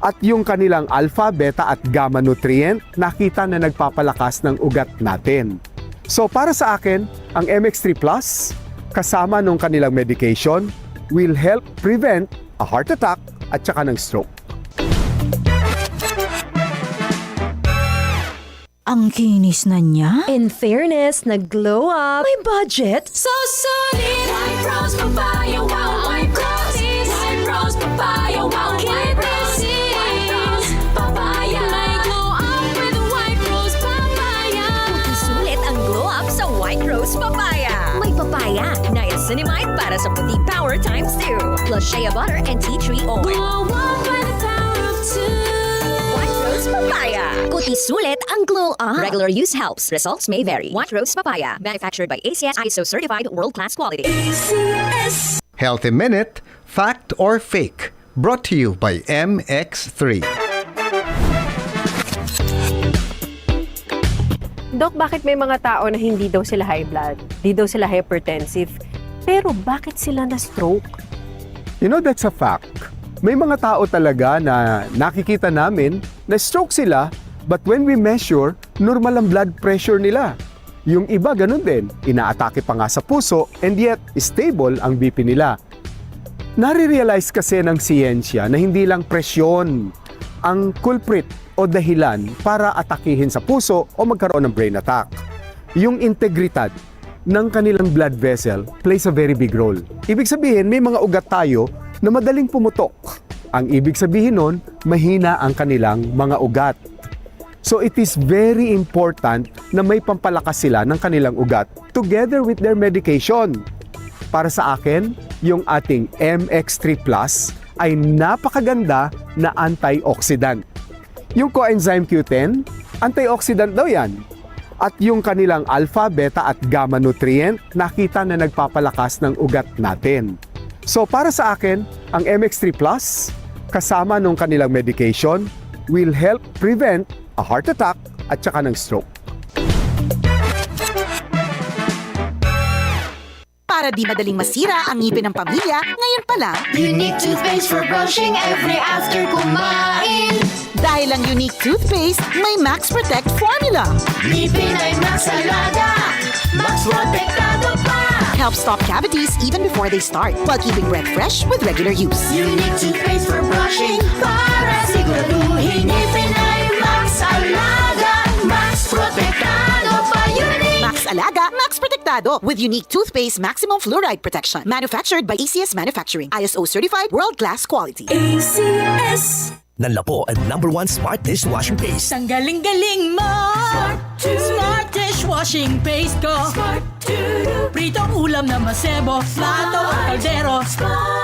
Speaker 23: At yung kanilang alpha, beta at gamma nutrient, nakita na nagpapalakas ng ugat natin. So para sa akin, ang MX3 Plus, kasama nung kanilang medication, will help prevent a heart attack at saka ng stroke.
Speaker 24: Ang kinis na niya. In fairness, nag-glow up. May budget.
Speaker 7: So solid. White Rose Papaya, wow, White Rose. White Rose Papaya, wow, White Rose. White Rose Papaya. May glow up with White Rose Papaya.
Speaker 24: Puti sulit ang glow up sa White Rose Papaya. May papaya, niacinamide para sa puti power times 2. Plus shea butter and tea tree oil.
Speaker 7: Glow up by the power of 2.
Speaker 24: White Rose Papaya. Puti sulit ang glow up. Regular use helps. Results may vary. White Rose Papaya. Manufactured by ACS ISO certified world-class quality.
Speaker 7: ACS.
Speaker 21: Healthy Minute, Fact or Fake, brought to you by MX3.
Speaker 22: Dok, bakit may mga tao na hindi daw sila high blood, hindi daw sila hypertensive, pero bakit sila na-stroke?
Speaker 23: You know, that's a fact. May mga tao talaga na nakikita namin na stroke sila, but when we measure, normal ang blood pressure nila. Yung iba ganun din, inaatake pa nga sa puso and yet stable ang BP nila. Nare-realize kasi ng siyensya na hindi lang presyon ang culprit o dahilan para atakihin sa puso o magkaroon ng brain attack. Yung integridad ng kanilang blood vessel plays a very big role. Ibig sabihin, may mga ugat tayo na madaling pumutok. Ang ibig sabihin nun, mahina ang kanilang mga ugat. So it is very important na may pampalakas sila ng kanilang ugat together with their medication. Para sa akin, yung ating MX3 Plus ay napakaganda na antioxidant. Yung coenzyme Q10, antioxidant daw yan. At yung kanilang alpha, beta at gamma nutrient, nakita na nagpapalakas ng ugat natin. So para sa akin, ang MX3 Plus, kasama nung kanilang medication, will help prevent a heart attack at saka ng stroke.
Speaker 8: Para di madaling masira ang ngipin ng pamilya, ngayon pa lang,
Speaker 7: Unique toothpaste for brushing every after kumain.
Speaker 8: Dahil ang Unique toothpaste, may Max Protect formula.
Speaker 7: Ngipin ay Max Alaga, Max Protektado pa.
Speaker 8: Helps stop cavities even before they start, while keeping breath fresh with regular use.
Speaker 7: Unique toothpaste for brushing para siguraduhin ngipin ay Max Alaga, Max Protektado pa. Unique
Speaker 8: Max Alaga, Max Protektado with Unique toothpaste maximum fluoride protection. Manufactured by ACS Manufacturing. ISO certified world-class quality.
Speaker 7: ACS.
Speaker 10: Nanla po ang #1 Smart Dishwashing Paste.
Speaker 7: Ang galing-galing mo! Smart dishwashing paste ko. Pritong ulam na masebo, plato o kaldero.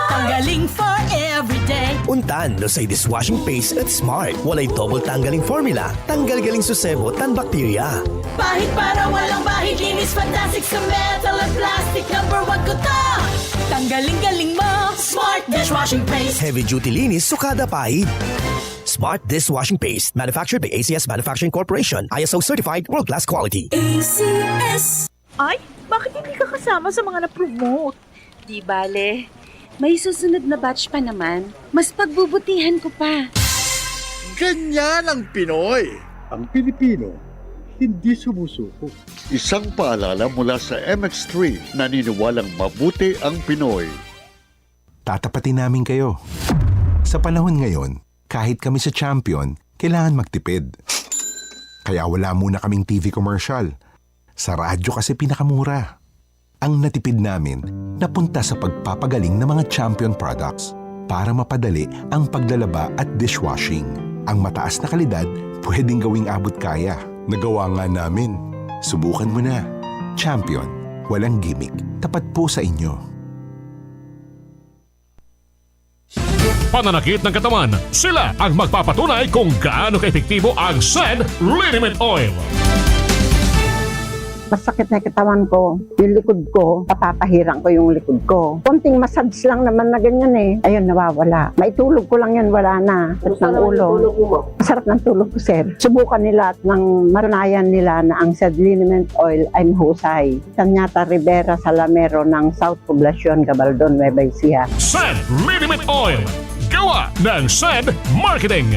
Speaker 7: Tanggaling for everyday.
Speaker 10: Untan no say dishwashing paste at Smart. Walay double tanggaling formula. Tanggal-galing susebo tan bakterya.
Speaker 7: Bahid para walang bahid, linis fantastic sa metal at plastic. #1 ko to! Tanggaling-galing mo! Smart dishwashing paste.
Speaker 10: Heavy duty linis sukada pahid. Smart Dishwashing Paste. Manufactured by ACS Manufacturing Corporation. ISO certified world-class quality.
Speaker 7: ACS.
Speaker 11: Ay, bakit hindi ka kasama sa mga na-promote? Di bale, may susunod na batch pa naman. Mas pagbubutihan ko pa.
Speaker 18: Ganyan ang Pinoy. Ang Pilipino, hindi sumusuko. Isang paalala mula sa MX3, naniniwalang mabuti ang Pinoy.
Speaker 9: Tatapatin namin kayo. Sa panahon ngayon, kahit kami sa champion, kailangan magtipid. Kaya wala muna kaming TV commercial. Sa radyo kasi pinakamura. Ang natipid namin napunta sa pagpapagaling ng mga champion products para mapadali ang paglalaba at dishwashing. Ang mataas na kalidad pwedeng gawing abot kaya. Nagawa nga namin. Subukan mo na. Champion. Walang gimmick. Tapat po sa inyo.
Speaker 1: Pananakit ng katawan, sila ang magpapatunay kung gaano kaepektibo ang SED Liniment Oil.
Speaker 14: Masakit na katawan ko, yung likod ko, papapahirang ko yung likod ko. Konting massage lang naman na ganyan eh. Ayun, nawawala. Maitulog ko lang yan, wala na. At ng ulo. Masarap ng tulog ko, sir. Subukan nila at nang matunayan nila na ang SED Liniment Oil ay mahusay. Tanyata Rivera Salamero ng South Poblacion, Gabaldon, Nueva Ecija.
Speaker 1: SED Liniment Oil. Gawa ng SED Marketing.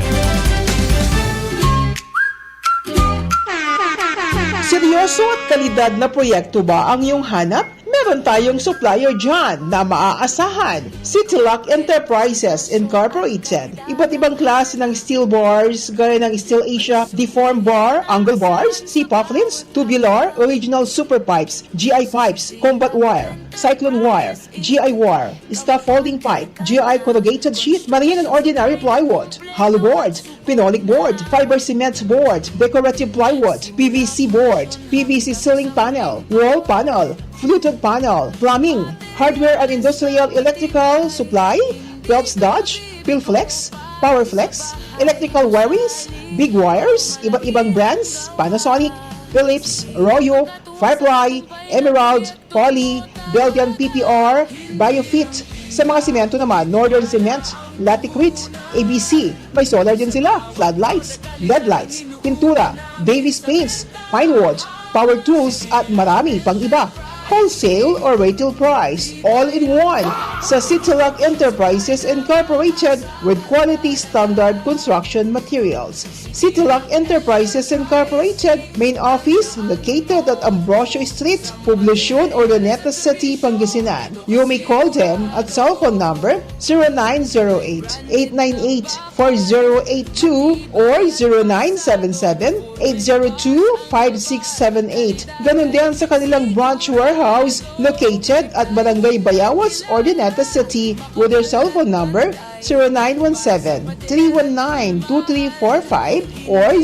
Speaker 12: Seryoso at kalidad na proyekto ba ang iyong hanap? Meron tayong supplier dyan na maaasahan. Citylock Enterprises Incorporated. Iba't ibang klase ng steel bars, gaya ng Steel Asia, deform bar, angle bars, C-pufflins, tubular, original super pipes, GI pipes, combat wire, cyclone wire, GI wire, staff folding pipe, GI corrugated sheet, marine and ordinary plywood, hollow board, phenolic board, fiber cement board, decorative plywood, PVC board, PVC ceiling panel, wall panel, fluted panel, plumbing, hardware and industrial electrical supply, Phelps Dodge, Philflex, Powerflex, electrical wirings, big wires, iba't ibang brands, Panasonic, Philips, Royo, Firefly, Emerald, Poly, Belgian PPR, Biofit. Sa mga simento naman, Northern Cement, Laticrete, ABC, may solar din sila, floodlights, LED lights, pintura, Davis Paints, Pinewood, power tools at marami pang iba. wholesale or retail price, all in one sa Citilock Enterprises Incorporated with quality standard construction materials. Citilock Enterprises Incorporated, main office located at Ambrosio Street, Poblacion, Urdaneta City, Pangasinan. You may call them at cell phone number 0908-898-4082 or 0977-802-5678. Ganun din sa kanilang branch warehouse located at Barangay Bayawas, Urdaneta City with their cell phone number 0917-319-2345 or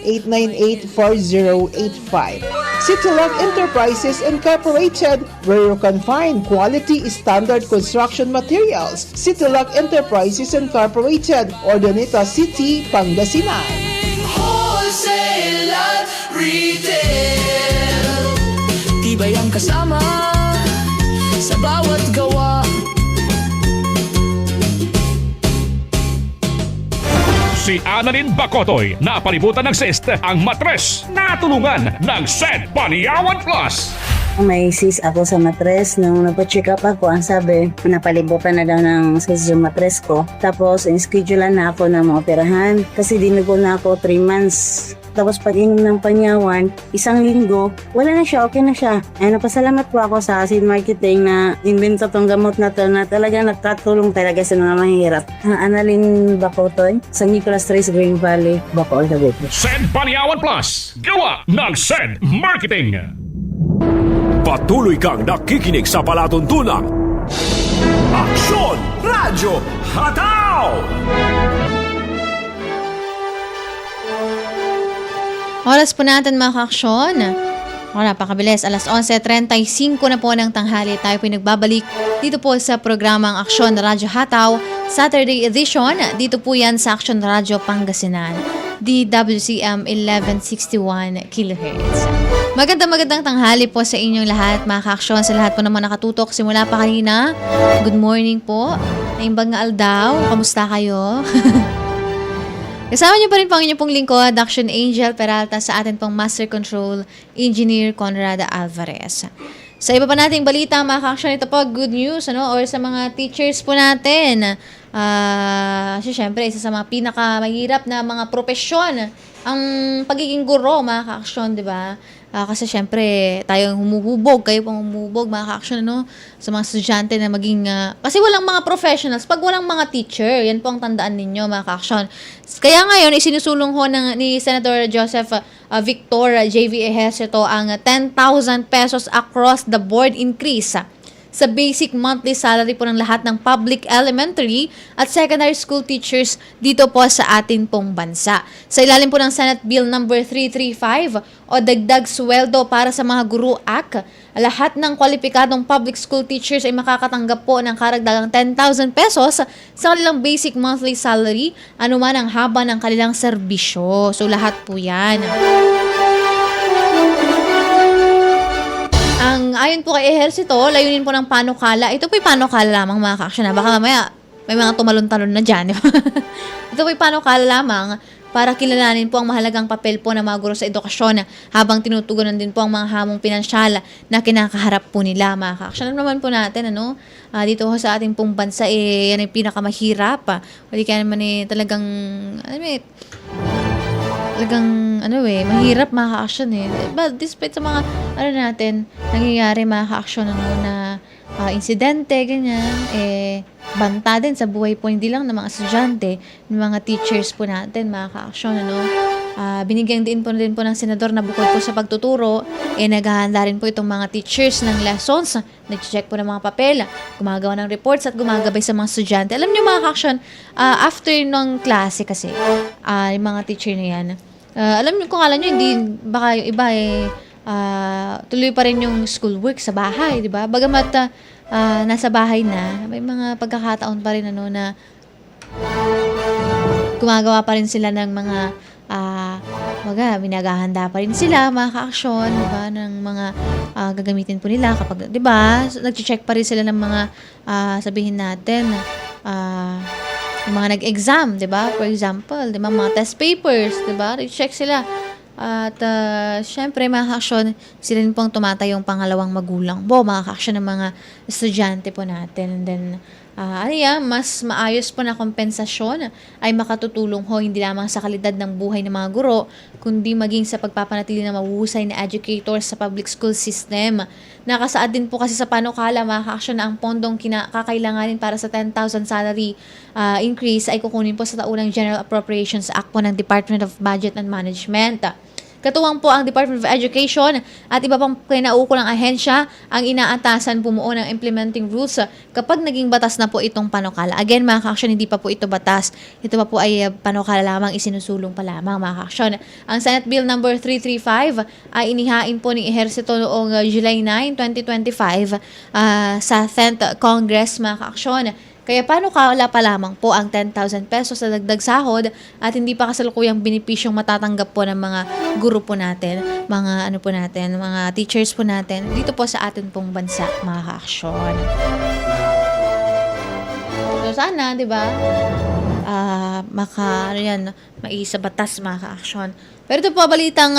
Speaker 12: 0908-898-4085. Citilock Enterprises Incorporated, where you can find quality standard construction materials. Citilock Enterprises Incorporated, Urdaneta City, Pangasinan.
Speaker 19: Wholesale at retail, tibay ang kasama sa bawat gawa.
Speaker 5: Si Annalyn Bacotoy, napalibutan ng cyst ang matres, natulungan ng SED Paniawan Plus.
Speaker 13: May cyst ako sa matres. Nung nagpa-check up ako, ang sabi, napalibutan na daw ng cyst yung matres ko. Tapos, in-schedulean na ako na maoperahan kasi dinugo na ako 3 months. Tapos pag-inom ng panyawan, 1 linggo, wala na siya, okay na siya. Ay, napasalamat po ako sa Seed Marketing na invento tong gamot na to na talaga nakatulong talaga sa mga mahirap. Annalyn Bacotoy, sa Nicolas Trace, Green Valley, Bacoor, Cavite.
Speaker 5: SED Paniawan Plus, gawa ng SED Marketing. Patuloy kang nakikinig sa palatuntunang Aksyon Radyo Hataw!
Speaker 6: Oras po natin mga ka-aksyon. Napakabilis. Alas 11:35 na po ng tanghali. Tayo po nagbabalik dito po sa programang Aksyon Radyo Hataw, Saturday edition. Dito po yan sa Aksyon Radyo Pangasinan, DWCM 1161 kHz. Magandang tanghali po sa inyong lahat, mga ka-aksyon, sa lahat po naman nakatutok simula pa kanina. Good morning po. Naimbag nga aldaw. Kamusta kayo? Kasama niyo pa rin po ang inyong pong lingkod, Action Angel Peralta, sa atin pong Master Control Engineer Conrad Alvarez. Sa iba pa nating balita, mga ka-action, ito po, good news, or sa mga teachers po natin. Siyempre, isa sa mga pinakamahirap na mga profesyon, ang pagiging guro, mga ka-action, di ba? Kasi syempre, tayong humuhubog, kayo pong humuhubog, mga ka-action, sa mga estudyante na maging, kasi walang mga professionals, pag walang mga teacher, yan po ang tandaan ninyo, mga ka-action. Kaya ngayon, isinusulong ho ni Senator Joseph Victor J.V. Ejercito ang 10,000 pesos across the board increase sa basic monthly salary po ng lahat ng public elementary at secondary school teachers dito po sa atin pong bansa. Sa ilalim po ng Senate Bill number 335 o Dagdag Sweldo para sa mga Guro Act, lahat ng kwalipikadong public school teachers ay makakatanggap po ng karagdagang 10,000 pesos sa kanilang basic monthly salary, anuman ang haba ng kanilang serbisyo. So lahat po yan. Ayon po kay Ejercito, layunin po ng panukala. Ito po'y panukala lamang, mga ka-action. Baka mamaya may mga tumalon-talon na dyan. Ito po'y panukala lamang para kilalanin po ang mahalagang papel po ng mga guro sa edukasyon habang tinutugunan din po ang mga hamong pinansyal na kinakaharap po nila, mga ka-action. Alam naman po natin, dito sa ating pong bansa, yan ay pinakamahirap. Hindi kaya naman talagang, mahirap, mga ka-action But despite sa mga, natin, nangyayari, mga ka-action, na insidente, ganyan, banta din sa buhay po, hindi lang ng mga estudyante, ng mga teachers po natin, mga ka-action, binigyan din po ng senador na bukod po sa pagtuturo, naghahanda rin po itong mga teachers ng lessons, nag-check po ng mga papel, gumagawa ng reports at gumagabay sa mga estudyante. Alam niyo, mga ka-action, after ng klase kasi, yung mga teacher na yan, alam niyo, kung alam niyo, hindi, baka yung iba tuloy pa rin yung schoolwork sa bahay, di ba? Bagamat nasa bahay na, may mga pagkakataon pa rin na gumagawa pa rin sila ng mga minaghahanda pa rin sila, mga ka-aksyon, di ba? Ng mga gagamitin po nila kapag, di ba? So, nag-check pa rin sila ng mga sabihin natin, yung mga nag-exam, di ba? For example, di ba? Mga test papers, di ba? I-check sila. At syempre mga ka-aksyon, sila rin pong tumatayong pangalawang magulang po, mga ka-aksyon ng mga estudyante po natin. And then, mas maayos po na kompensasyon ay makatutulong ho hindi lamang sa kalidad ng buhay ng mga guro, kundi maging sa pagpapanatili ng mahuhusay na educators sa public school system. Nakasaad din po kasi sa panukala, mga ka-aksyon, na ang pondong kakailanganin para sa 10,000 salary increase ay kukunin po sa taunang General Appropriations Act po ng Department of Budget and Management. Katuwang po ang Department of Education at iba pang kinaukulang ahensya ang inaatasan bumuo ng implementing rules kapag naging batas na po itong panukala. Again, mga ka-aksyon, hindi pa po ito batas. Ito pa po ay panukala lamang, isinusulong pa lamang, mga ka-aksyon. Ang Senate Bill number 335 ay inihain po ng Ehersito noong July 9, 2025 sa 10th Congress, mga ka-aksyon. Kaya panukala pa lamang po ang 10,000 pesos sa dagdag sahod at hindi pa kasalukuyang benepisyong matatanggap po ng mga guro po natin, mga teachers po natin dito po sa atin pong bansa, mga ka-aksyon. So sana, 'di ba? Maisa batas, mga ka-aksyon. Pero ito po, balitang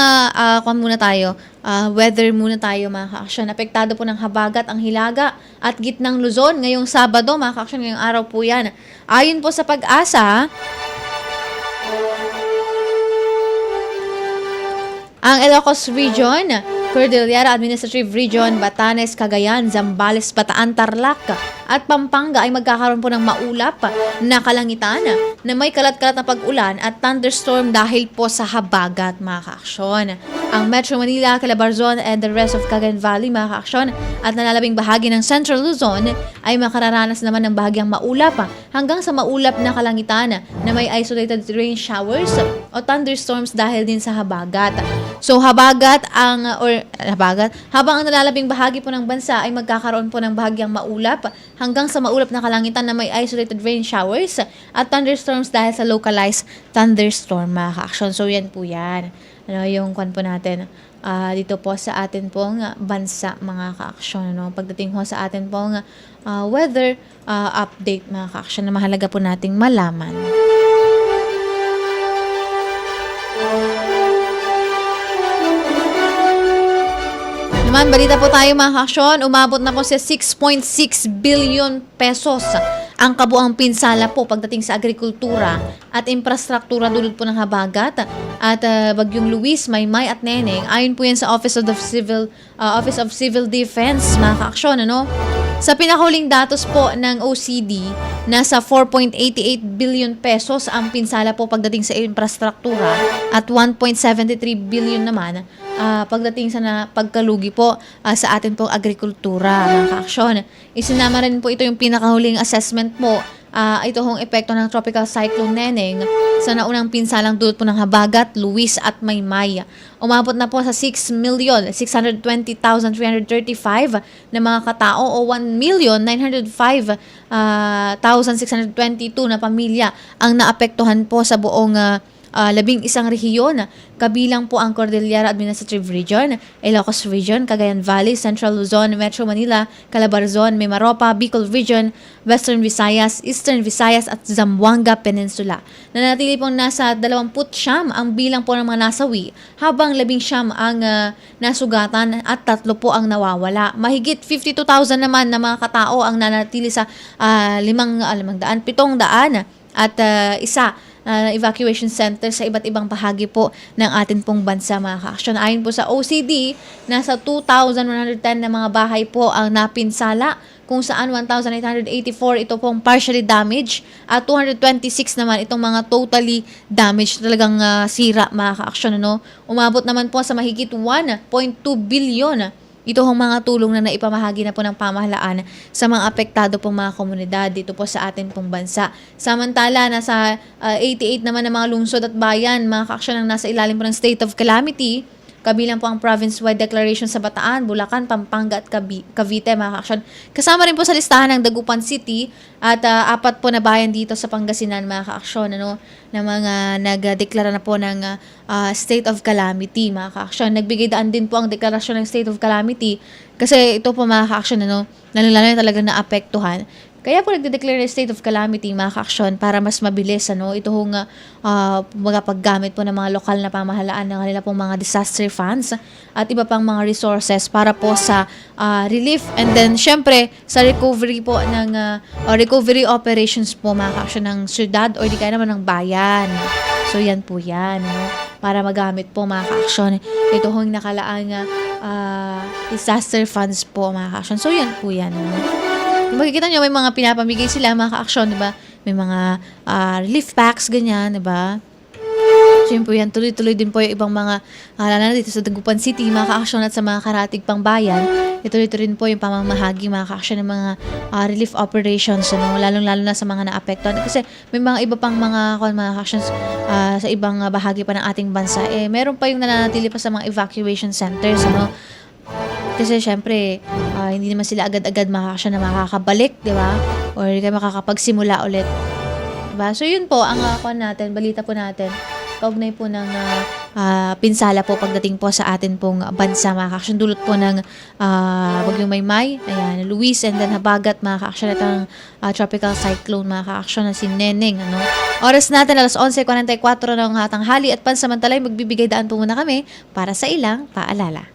Speaker 6: weather muna tayo, mga ka-aksyon. Apektado po ng habagat ang Hilaga at gitnang Luzon ngayong Sabado, mga ka-aksyon, ngayong araw po yan. Ayon po sa Pag-asa, ang Ilocos Region, Cordillera Administrative Region, Batanes, Cagayan, Zambales, Bataan, Tarlac at Pampanga ay magkakaroon po ng maulap na kalangitan na may kalat-kalat na pag-ulan at thunderstorm dahil po sa habagat, mga ka-aksyon. Ang Metro Manila, Calabarzon and the rest of Cagayan Valley, mga ka-aksyon, at nalalabing bahagi ng Central Luzon ay makararanas naman ng bahagyang maulap hanggang sa maulap na kalangitan na may isolated rain showers o thunderstorms dahil din sa habagat. So habang ang nalalabing bahagi po ng bansa ay magkakaroon po ng bahagyang maulap hanggang sa maulap na kalangitan na may isolated rain showers at thunderstorms dahil sa localized thunderstorm, mga ka-aksyon. So yan po yan. Yung kwan po natin dito po sa atin pong bansa, mga ka-aksyon. Pagdating po sa atin pong weather update, mga ka-aksyon, na mahalaga po nating malaman. Naman, balita po tayo, mga ka-aksyon. Umabot na po sa 6.6 billion pesos ang kabuang pinsala po pagdating sa agrikultura at infrastruktura dulot po ng habagat at bagyong Luis, Maymay at Neneng. Ayon po yan sa Office of Civil Defense, mga ka-aksyon, Sa pinakahuling datos po ng OCD, nasa 4.88 billion pesos ang pinsala po pagdating sa infrastruktura at 1.73 billion naman pagdating sa pagkalugi po sa atin pong agrikultura, mga ka-aksyon. Isinama rin po ito yung pinakahuling assessment po, ito hong epekto ng Tropical Cyclone Neneng sa naunang pinsalang dulot po ng habagat, Luis at Maymay. Umabot na po sa 6,620,335 na mga katao o 1,905,622 na pamilya ang naapektuhan po sa buong 11 rehiyon, kabilang po ang Cordillera Administrative Region, Ilocos Region, Cagayan Valley, Central Luzon, Metro Manila, Calabarzon, Mimaropa, Bicol Region, Western Visayas, Eastern Visayas at Zamboanga Peninsula. Nanatili pong nasa 29 ang bilang po ng mga nasawi, habang 19 ang nasugatan at 3 po ang nawawala. Mahigit 52,000 naman na mga katao ang nanatili sa 700 at isa evacuation center sa iba't ibang bahagi po ng atin pong bansa, mga ka-aksyon. Ayon po sa OCD, nasa 2,110 na mga bahay po ang napinsala, kung saan 1,884 ito pong partially damaged at 226 naman itong mga totally damaged, talagang sira, mga ka-aksyon. Umabot naman po sa mahigit 1.2 billion ito ang mga tulong na naipamahagi na po ng pamahalaan sa mga apektado pong mga komunidad dito po sa atin pong bansa. Samantala, nasa 88 naman ng mga lungsod at bayan, mga ka-aksyon, ang nasa ilalim po ng state of calamity. Kabilang po ang province-wide declaration sa Bataan, Bulacan, Pampanga at Cavite, mga ka-aksyon. Kasama rin po sa listahan ng Dagupan City at 4 po na bayan dito sa Pangasinan, mga ka-aksyon, na mga nagdeklara na po ng state of calamity, mga ka-aksyon. Nagbigay daan din po ang deklarasyon ng state of calamity kasi ito po, mga ka-aksyon, lalo-lalo na talagang naapektuhan. Kaya po nagde-declare ng state of calamity mga ka-aksyon para mas mabilis ito hong paggamit po ng mga lokal na pamahalaan ng kanila pong mga disaster funds at iba pang mga resources para po sa relief and then syempre sa recovery po ng recovery operations po mga ka-aksyon ng syudad o di kaya naman ng bayan. So yan po yan para magamit po mga ka-aksyon. Ito hong nakalaang disaster funds po mga ka-aksyon. So yan po yan. Makikita nyo may mga pinapamigay sila mga ka-aksyon, diba? May mga relief packs ganyan, diba? So yun po yan, tuloy-tuloy din po yung ibang mga lalo na dito sa Dagupan City, mga ka-aksyon at sa mga karatig pang bayan. Ituloy-tuloy rin po yung pamamahagi mga ka-aksyon ng mga relief operations, lalong-lalo na sa mga naapektuhan. Kasi may mga iba pang mga ka-actions sa ibang bahagi pa ng ating bansa. Meron pa yung nananatili pa sa mga evacuation centers, Kasi syempre, hindi naman sila agad-agad makakasya na makakabalik, di ba? Or hindi kayo makakapagsimula ulit. Diba? So yun po, ang balita po natin, kaugnay po ng pinsala po pagdating po sa atin pong bansa, mga ka-aksyon. Dulot po ng Bagyong Maymay, ayan, Luis, and then Habagat, mga ka-aksyon, itong tropical cyclone, mga ka-aksyon, na si Neneng. Oras natin, 11:44 ng tanghali at pansamantalay, magbibigay daan po muna kami para sa ilang paalala.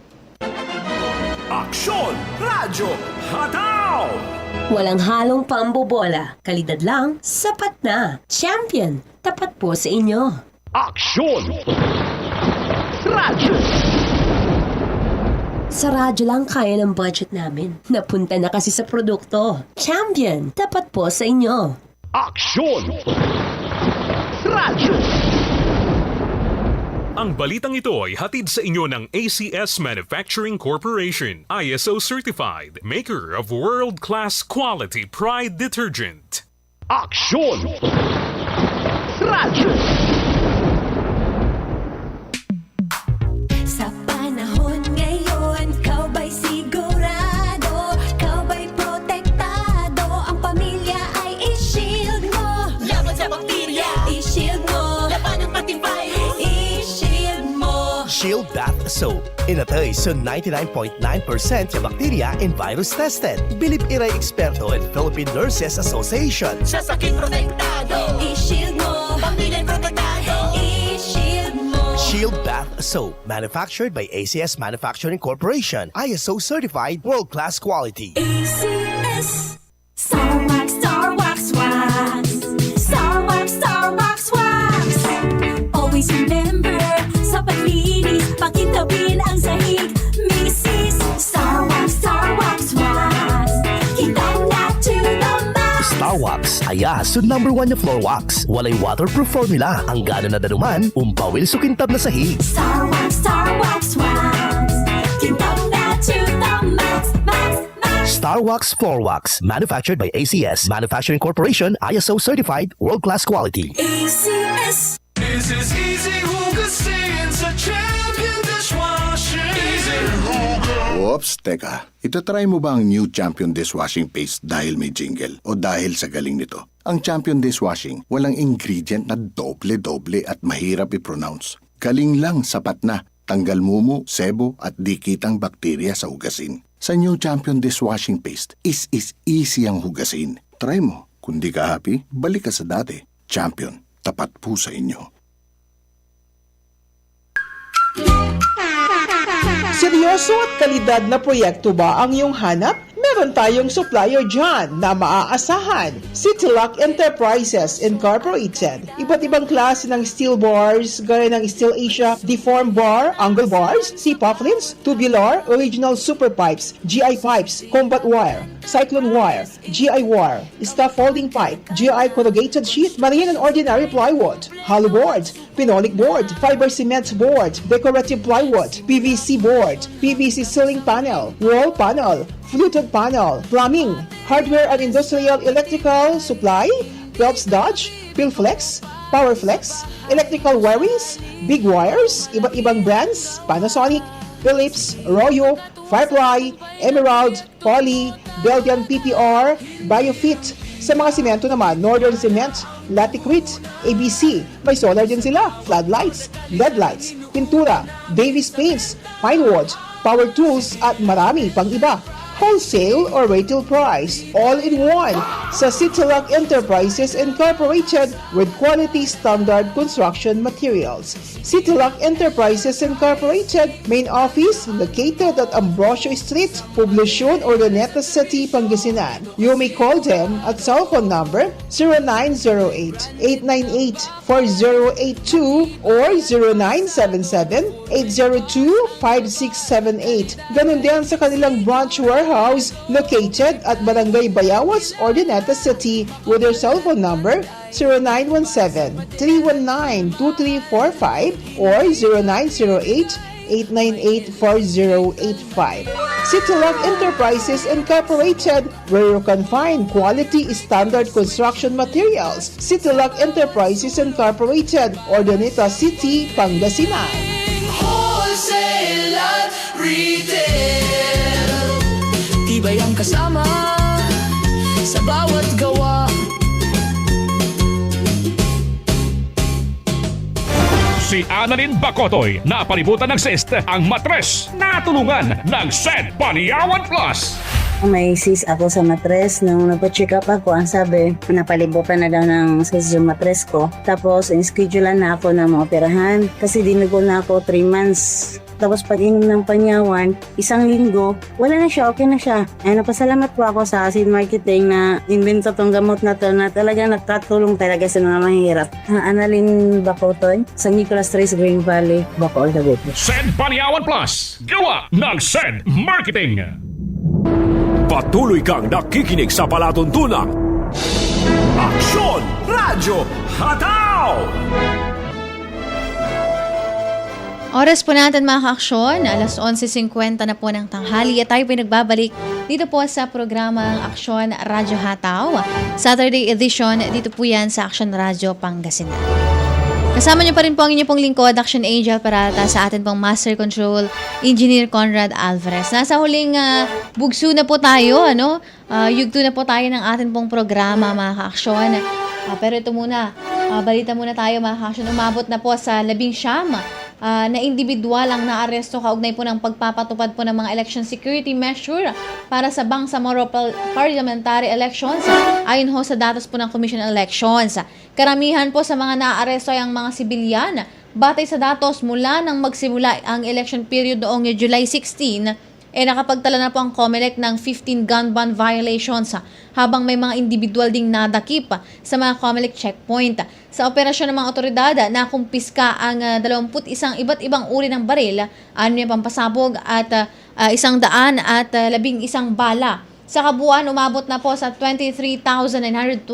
Speaker 5: Aksyon Radyo Hataw!
Speaker 2: Walang halong pambobola. Kalidad lang, sapat na. Champion, tapat po sa inyo.
Speaker 5: Aksyon Radyo!
Speaker 2: Sa radyo lang kaya ng budget namin. Napunta na kasi sa produkto. Champion, tapat po sa inyo.
Speaker 5: Aksyon Radyo!
Speaker 1: Ang balitang ito ay hatid sa inyo ng ACS Manufacturing Corporation, ISO certified, maker of world-class quality Pride detergent.
Speaker 5: Aksyon Radyo!
Speaker 7: Sa panahon ngayon, kau ba'y sigurado? Kau ba'y protektado? Ang pamilya ay i-shield mo. Laban sa bakterya, i-shield mo. Laban ng matibay, i-shield mo.
Speaker 10: Shield Bath Soap. Inatay sa 99.9% yung bacteria and virus tested. Bilib Iray Eksperto and Philippine Nurses Association.
Speaker 7: Sa sakit protektado, i-shield mo. Pamilya protektado, i-shield mo.
Speaker 10: Shield Bath Soap. Manufactured by ACS Manufacturing Corporation. ISO certified world-class quality.
Speaker 7: ACS. Star Wax, Star Wax, Wax. Star Wax, Star Wax, Wax. Always remember, sa paglinis, pakintabin ang sahig. Mrs. Star Wax, Star Wax, Wax. Kitaw na to the max.
Speaker 10: Star Wax, ayas yung #1 na floor wax. Walay waterproof formula. Ang gana na danuman, umpawil sa kintab na sahig.
Speaker 7: Star Wax, Wax. Kitaw na to the max, max, max.
Speaker 10: Star Wax Floor Wax. Manufactured by ACS Manufacturing Corporation. ISO certified world-class quality.
Speaker 7: ACS.
Speaker 19: This is easy hugasin sa Champion Dishwashing. Easy hugas.
Speaker 15: Oops, teka. Itatry mo ba ang new Champion Dishwashing Paste dahil may jingle o dahil sa galing nito? Ang Champion Dishwashing, walang ingredient na doble-doble at mahirap i-pronounce. Galing lang, sapat na. Tanggal mumu, sebo at dikitang bakterya sa hugasin. Sa new Champion Dishwashing Paste, is easy ang hugasin. Try mo. Kung di ka happy, balik ka sa dati. Champion, tapat po sa inyo.
Speaker 12: Seryoso at kalidad na proyekto ba ang iyong hanap? Meron tayong supplier dyan na maaasahan. Citylock Enterprises Incorporated. Iba't ibang klase ng steel bars, gaya ng Steel Asia, deform bar, angle bars, C-pufflins, tubular, original super pipes, GI pipes, combat wire, cyclone wire, GI wire, staff folding pipe, GI corrugated sheet, marine and ordinary plywood, hollow board, phenolic board, fiber cement board, decorative plywood, PVC board, PVC ceiling panel, wall panel, fluted panel, plumbing, hardware and industrial electrical supply, Phelps Dodge, Philflex, Powerflex, electrical wirings, big wires, iba't ibang brands, Panasonic, Philips, Royo, Firefly, Emerald, Poly, Belgian PPR, Biofit. Sa mga simento naman, Northern Cement, Laticrete, ABC, may solar din sila, floodlights, LED lights, pintura, Davis Paints, Pinewood, power tools at marami pang iba. wholesale or retail price, all in one sa Citilock Enterprises Incorporated with quality standard construction materials. Citilock Enterprises Incorporated, main office located at Ambrosio Street, Poblacion, Urdaneta City, Pangasinan. You may call them at cell phone number 0908-898-4082 or 0977-802-5678. Ganun din sa kanilang branch warehouse located at Barangay Bayawas, Urdaneta City with their cell phone number 0917-319-2345 or 0908-898-4085. Citilock Enterprises Incorporated, where you can find quality standard construction materials. Citilock Enterprises Incorporated, Urdaneta City, Pangasinan.
Speaker 19: Wholesale at retail, tibay ang kasama sa bawat gawa.
Speaker 5: Si Annalyn Bacotoy na palibutan ng cyst ang matres na tulungan ng SED Paniawan Plus.
Speaker 13: May sis ako sa matres. Nung nagpa-check up ako, ang sabi, napalibutan na daw ng sis yung matres ko. Tapos, in-schedulean na ako na maoperahan kasi dinugo na ako 3 months. Tapos pag-inom ng panyawan, 1 linggo, wala na siya, okay na siya. Ay, napasalamat po ako sa Acid Marketing na invento tong gamot na to na talaga nakatulong talaga sa mga mahirap. Annalyn Bacotoy, sa Nicolas Tres, Green Valley, Bacoor, Cavite.
Speaker 5: SED Paniawan Plus, gawa ng SED Marketing. Patuloy kang nakikinig sa palatuntunang Aksyon Radyo Hataw!
Speaker 6: Oras po natin mga ka-aksyon, alas 11:50 na po ng tanghali at tayo pinagbabalik dito po sa programang Aksyon Radyo Hataw. Saturday edition, dito po yan sa Aksyon Radyo Pangasinan. Kasama niyo pa rin po ang inyong pong lingkod, Action Angel Parata, sa atin pong Master Control, Engineer Conrad Alvarez. Nasa huling bugso na po tayo, yugto na po tayo ng atin pong programa mga ka-aksyon. Pero ito muna, balita muna tayo mga ka-aksyon. Umabot na po sa 19 na individual ang naaresto kaugnay po ng pagpapatupad po ng mga election security measure para sa Bangsamoro Parliamentary Elections ayon ho sa datos po ng Commission on Elections. Karamihan po sa mga naaresto ay ang mga sibilyan. Batay sa datos mula nang magsimula ang election period noong July 16, nakapagtala na po ang COMELEC ng 15 gun ban violations habang may mga individual ding nadakip sa mga COMELEC checkpoint. Sa operasyon ng mga otoridad, nakumpiska ang 21 iba't ibang uri ng baril, 6 pampasabog at 111 bala. Sa kabuuan, umabot na po sa 23,912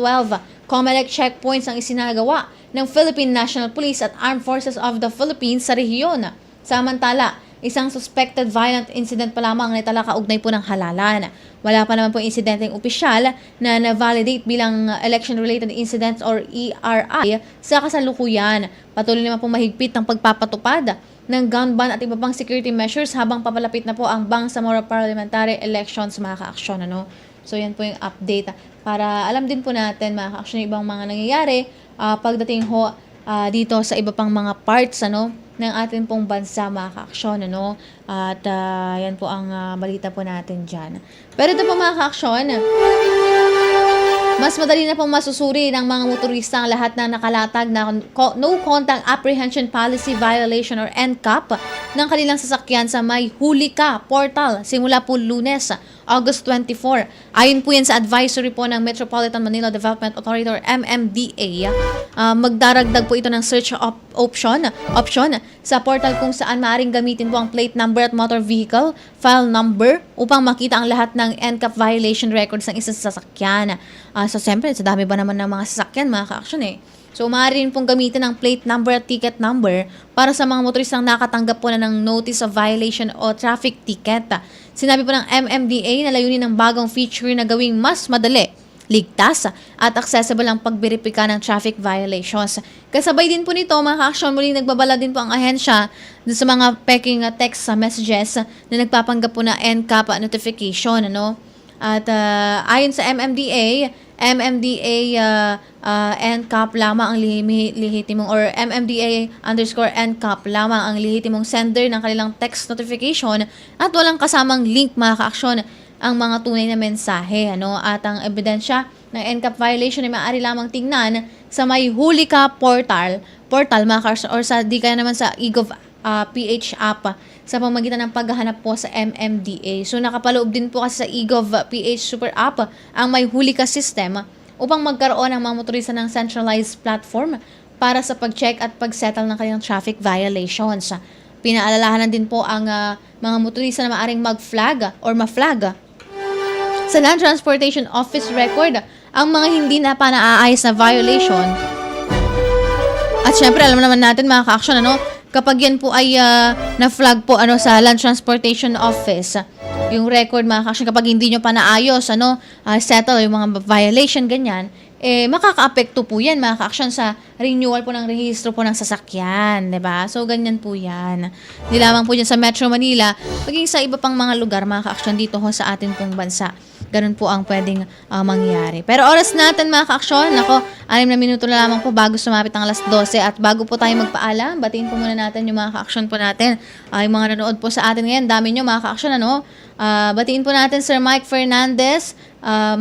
Speaker 6: COMELEC checkpoints ang isinagawa ng Philippine National Police at Armed Forces of the Philippines sa rehiyon. Samantala, isang suspected violent incident pa lamang na itala kaugnay po ng halalan. Wala pa naman po insidenteng opisyal na na-validate bilang election-related incidents or ERI sa kasalukuyan. Patuloy naman po mahigpit ng pagpapatupad ng gun ban at iba pang security measures habang papalapit na po ang Bangsamoro Parliamentary Elections mga ka-aksyon. So yan po yung update para alam din po natin mga ka-aksyon ibang mga nangyayari pagdating ho dito sa iba pang mga parts ng ating pong bansa mga ka-aksyon, At yan po ang balita po natin dyan. Pero ito po mga ka-aksyon, mas madali na pong masusuri ng mga motorista ang lahat na nakalatag na No Contact Apprehension Policy Violation or NCAP ng kanilang sasakyan sa May Huli Ka portal simula po Lunes, August 24. Ayon po yan sa advisory po ng Metropolitan Manila Development Authority or MMDA. Magdaragdag po ito ng search option sa portal kung saan maaaring gamitin po ang plate number at motor vehicle file number upang makita ang lahat ng NCAP violation records ng isang sasakyan. So, siyempre, sa dami ba naman ng mga sasakyan, mga ka-aksyon So, maaari rin pong gamitin ang plate number at ticket number para sa mga motoristang nakatanggap po na ng notice of violation o traffic ticket. Sinabi po ng MMDA na layunin ng bagong feature na gawing mas madali, ligtas at accessible ang pagberipika ng traffic violations. Kasabay din po nito, mga ka-aksyon, muling nagbabala din po ang ahensya sa mga peking text messages na nagpapanggap po na NCAP notification. At ayon sa MMDA NCAP lamang ang lehitimong or MMDA_NCAP lamang ang lehitimong sender ng kanilang text notification at walang kasamang link mga ka-aksyon ang mga tunay na mensahe, ano? At ang ebidensya ng NCAP violation ay maaari lamang tingnan sa may huli ka portal mga ka-aksyon, or sa di kaya naman sa eGov PH app sa pamamagitan ng paghahanap po sa MMDA. So nakapaloob din po kasi sa eGov PH Super App ang may huli ka system upang magkaroon ng mga motorista ng centralized platform para sa pag-check at pag-settle ng kanilang traffic violations. Pinaalalahanan din po ang mga motorista na maaring mag-flag or ma-flag sa Land Transportation Office record ang mga hindi na pa naaayos na violation. At syempre, alam naman natin mga ka-aksyon, ano, kapag yan po ay na-flag po sa Land Transportation Office, yung record mga ka-aksyon, kapag hindi nyo pa naayos, settle yung mga violation, ganyan, makaka-apekto po yan mga ka-aksyon sa renewal po ng rehistro po ng sasakyan, diba? So, ganyan po yan. Hindi lamang po dyan sa Metro Manila, maging sa iba pang mga lugar mga ka-aksyon dito sa atin pong bansa. Ganun po ang pwedeng mangyari. Pero oras natin mga ka-aksyon, 6 na minuto na lamang po bago sumapit ang alas 12. At bago po tayo magpaalam, batiin po muna natin yung mga ka-aksyon po natin. Yung mga nanood po sa atin ngayon, dami nyo mga ka-aksyon, batiin po natin Sir Mike Fernandez,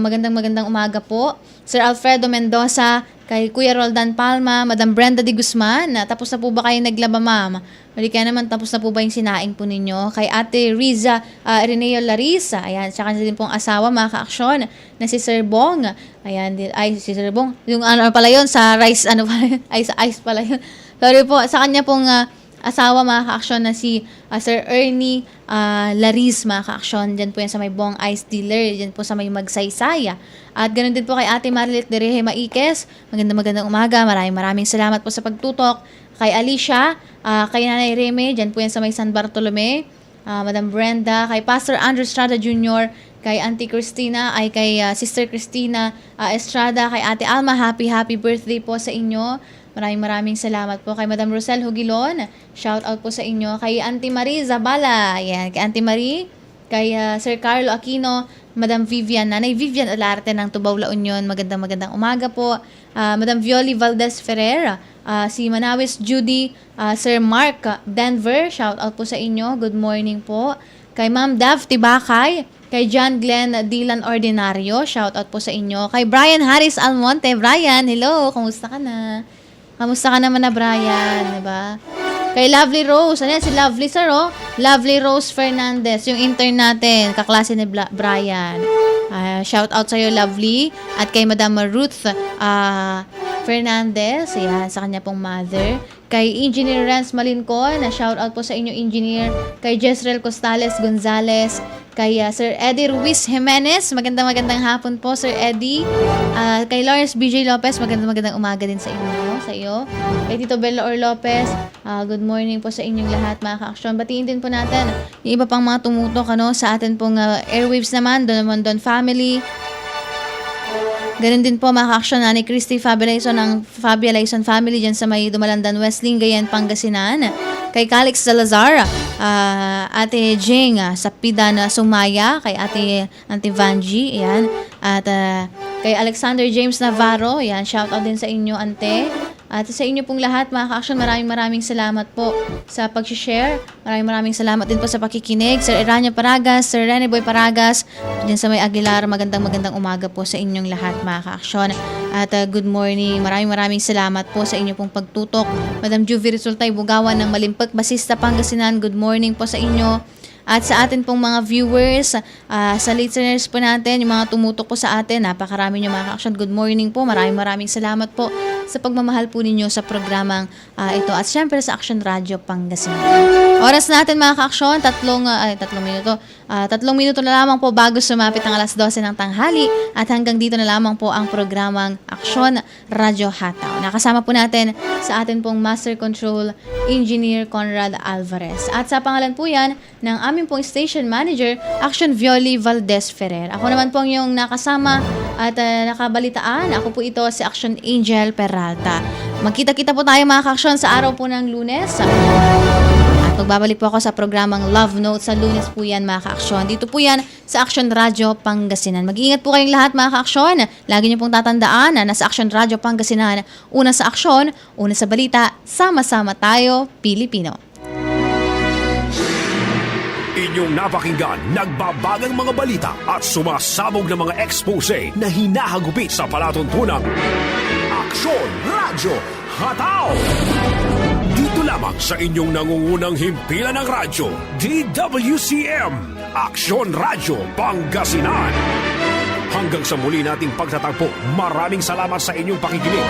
Speaker 6: magandang umaga po. Sir Alfredo Mendoza, kay Kuya Roldan Palma, Madam Brenda de Guzman, tapos na po ba kayo naglaba, ma'am? Mali kaya naman, tapos na po ba yung sinaing po ninyo? Kay Ate Riza Reneo Larissa, ayan, tsaka din pong asawa, mga ka-aksyon, na si Sir Bong, ayan, si Sir Bong, yung pala yun, sa rice, sa ice pala yun. Sorry po, sa kanya pong asawa, mga ka-aksyon, na si Sir Ernie Laris, mga ka-aksyon. Diyan po yan sa may Bong Ice Dealer. Diyan po sa may Magsaysaya. At ganoon din po kay Ate Marilit Dereje Maikes. Magandang umaga. Maraming salamat po sa pagtutok. Kay Alicia, kay Nanay Reme, diyan po yan sa may San Bartolome. Madam Brenda, kay Pastor Andrew Estrada Jr., kay Auntie Christina, ay kay Sister Christina Estrada, kay Ate Alma, happy birthday po sa inyo. Maraming salamat po kay Madam Rosel Hugilon. Shout out po sa inyo. Kay Auntie Marie Zabala. Ayan, kay Auntie Marie. Kay Sir Carlo Aquino. Madam Vivian. Nanay Vivian Olarte ng Tubaw, La Union. Magandang umaga po. Madam Violi Valdez Ferrer. Si Manawis Judy. Sir Mark Denver. Shout out po sa inyo. Good morning po. Kay Ma'am Dav Tibakay. Kay John Glenn Dylan Ordinario. Shout out po sa inyo. Kay Brian Harris Almonte. Brian, hello. Kumusta ka na? Kamusta ka naman na, Brian? Diba? Kay Lovely Rose. Ano yan? Si Lovely, sir, Lovely Rose Fernandez. Yung intern natin. Kaklase ni Brian. Shout out sa'yo, Lovely. At kay Madam Ruth Fernandez. Ayan, sa kanya pong mother. Kay Engineer Renz Malincon. Shout out po sa inyo, Engineer. Kay Jezreel Costales Gonzalez. Kay Sir Eddie Ruiz Jimenez. Magandang hapon po, Sir Eddie. Kay Lawrence BJ Lopez. Magandang umaga din sa iyo. Kay Tito Bella Or Lopez. Good morning po sa inyong lahat, mga ka-aksyon. Batiin din po natin yung iba pang mga tumutok sa atin pong airwaves naman. Don family. Ganun din po mga ka-aksyon ni Christy Fabialaison ng Fabialaison family dyan sa may Dumalandan, West Lingayen, Pangasinan. Kay Calix Salazar, Ate Jing sa Pidan Sumaya, kay Ate Vanji, ayan. At kay Alexander James Navarro, ayan, shout out din sa inyo, Ante. At sa inyo pong lahat, mga ka-aksyon, maraming salamat po sa pag-share. Maraming salamat din po sa pakikinig. Sir Eranya Paragas, Sir Rene Boy Paragas, din sa may Aguilar, magandang umaga po sa inyong lahat, mga ka-aksyon. At good morning. Maraming salamat po sa inyo pong pagtutok. Madam Juvie Resultay Bugawan ng Malimpag, Basista, Pangasinan, good morning po sa inyo. At sa atin pong mga viewers, sa listeners po natin, yung mga tumutok po sa atin, napakarami nyo mga ka-aksyon. Good morning po. Maraming salamat po sa pagmamahal po ninyo sa programang ito. At syempre sa Action Radio Pangasinan. Oras natin mga ka-aksyon, 3 minuto. 3 minuto na lamang po bago sumapit ang alas 12 ng tanghali. At hanggang dito na lamang po ang programang Action Radio Hataw. Nakasama po natin sa atin pong Master Control Engineer Conrad Alvarez. At sa pangalan po yan ng aming pong Station Manager, Action Violi Valdez Ferrer. Ako naman pong yung nakasama at nakabalitaan. Ako po ito si Action Angel Peralta. Magkita-kita po tayo mga ka-aksyon sa araw po ng Lunes. At magbabalik po ako sa programang Love Note sa Lunes po yan mga ka-aksyon. Dito po yan sa Action Radio Pangasinan. Mag-iingat po kayong lahat mga ka-aksyon. Lagi niyo pong tatandaan na nasa Action Radio Pangasinan. Una sa aksyon, una sa balita, sama-sama tayo, Pilipino.
Speaker 5: Inyong napakinggan, nagbabagang mga balita at sumasabog na mga expose na hinahagupit sa palatuntunang Aksyon Radyo Hataw! Dito lamang sa inyong nangungunang himpilan ng radyo, DWCM, Aksyon Radyo Pangasinan. Hanggang sa muli nating pagtatagpo, maraming salamat sa inyong pakikinig.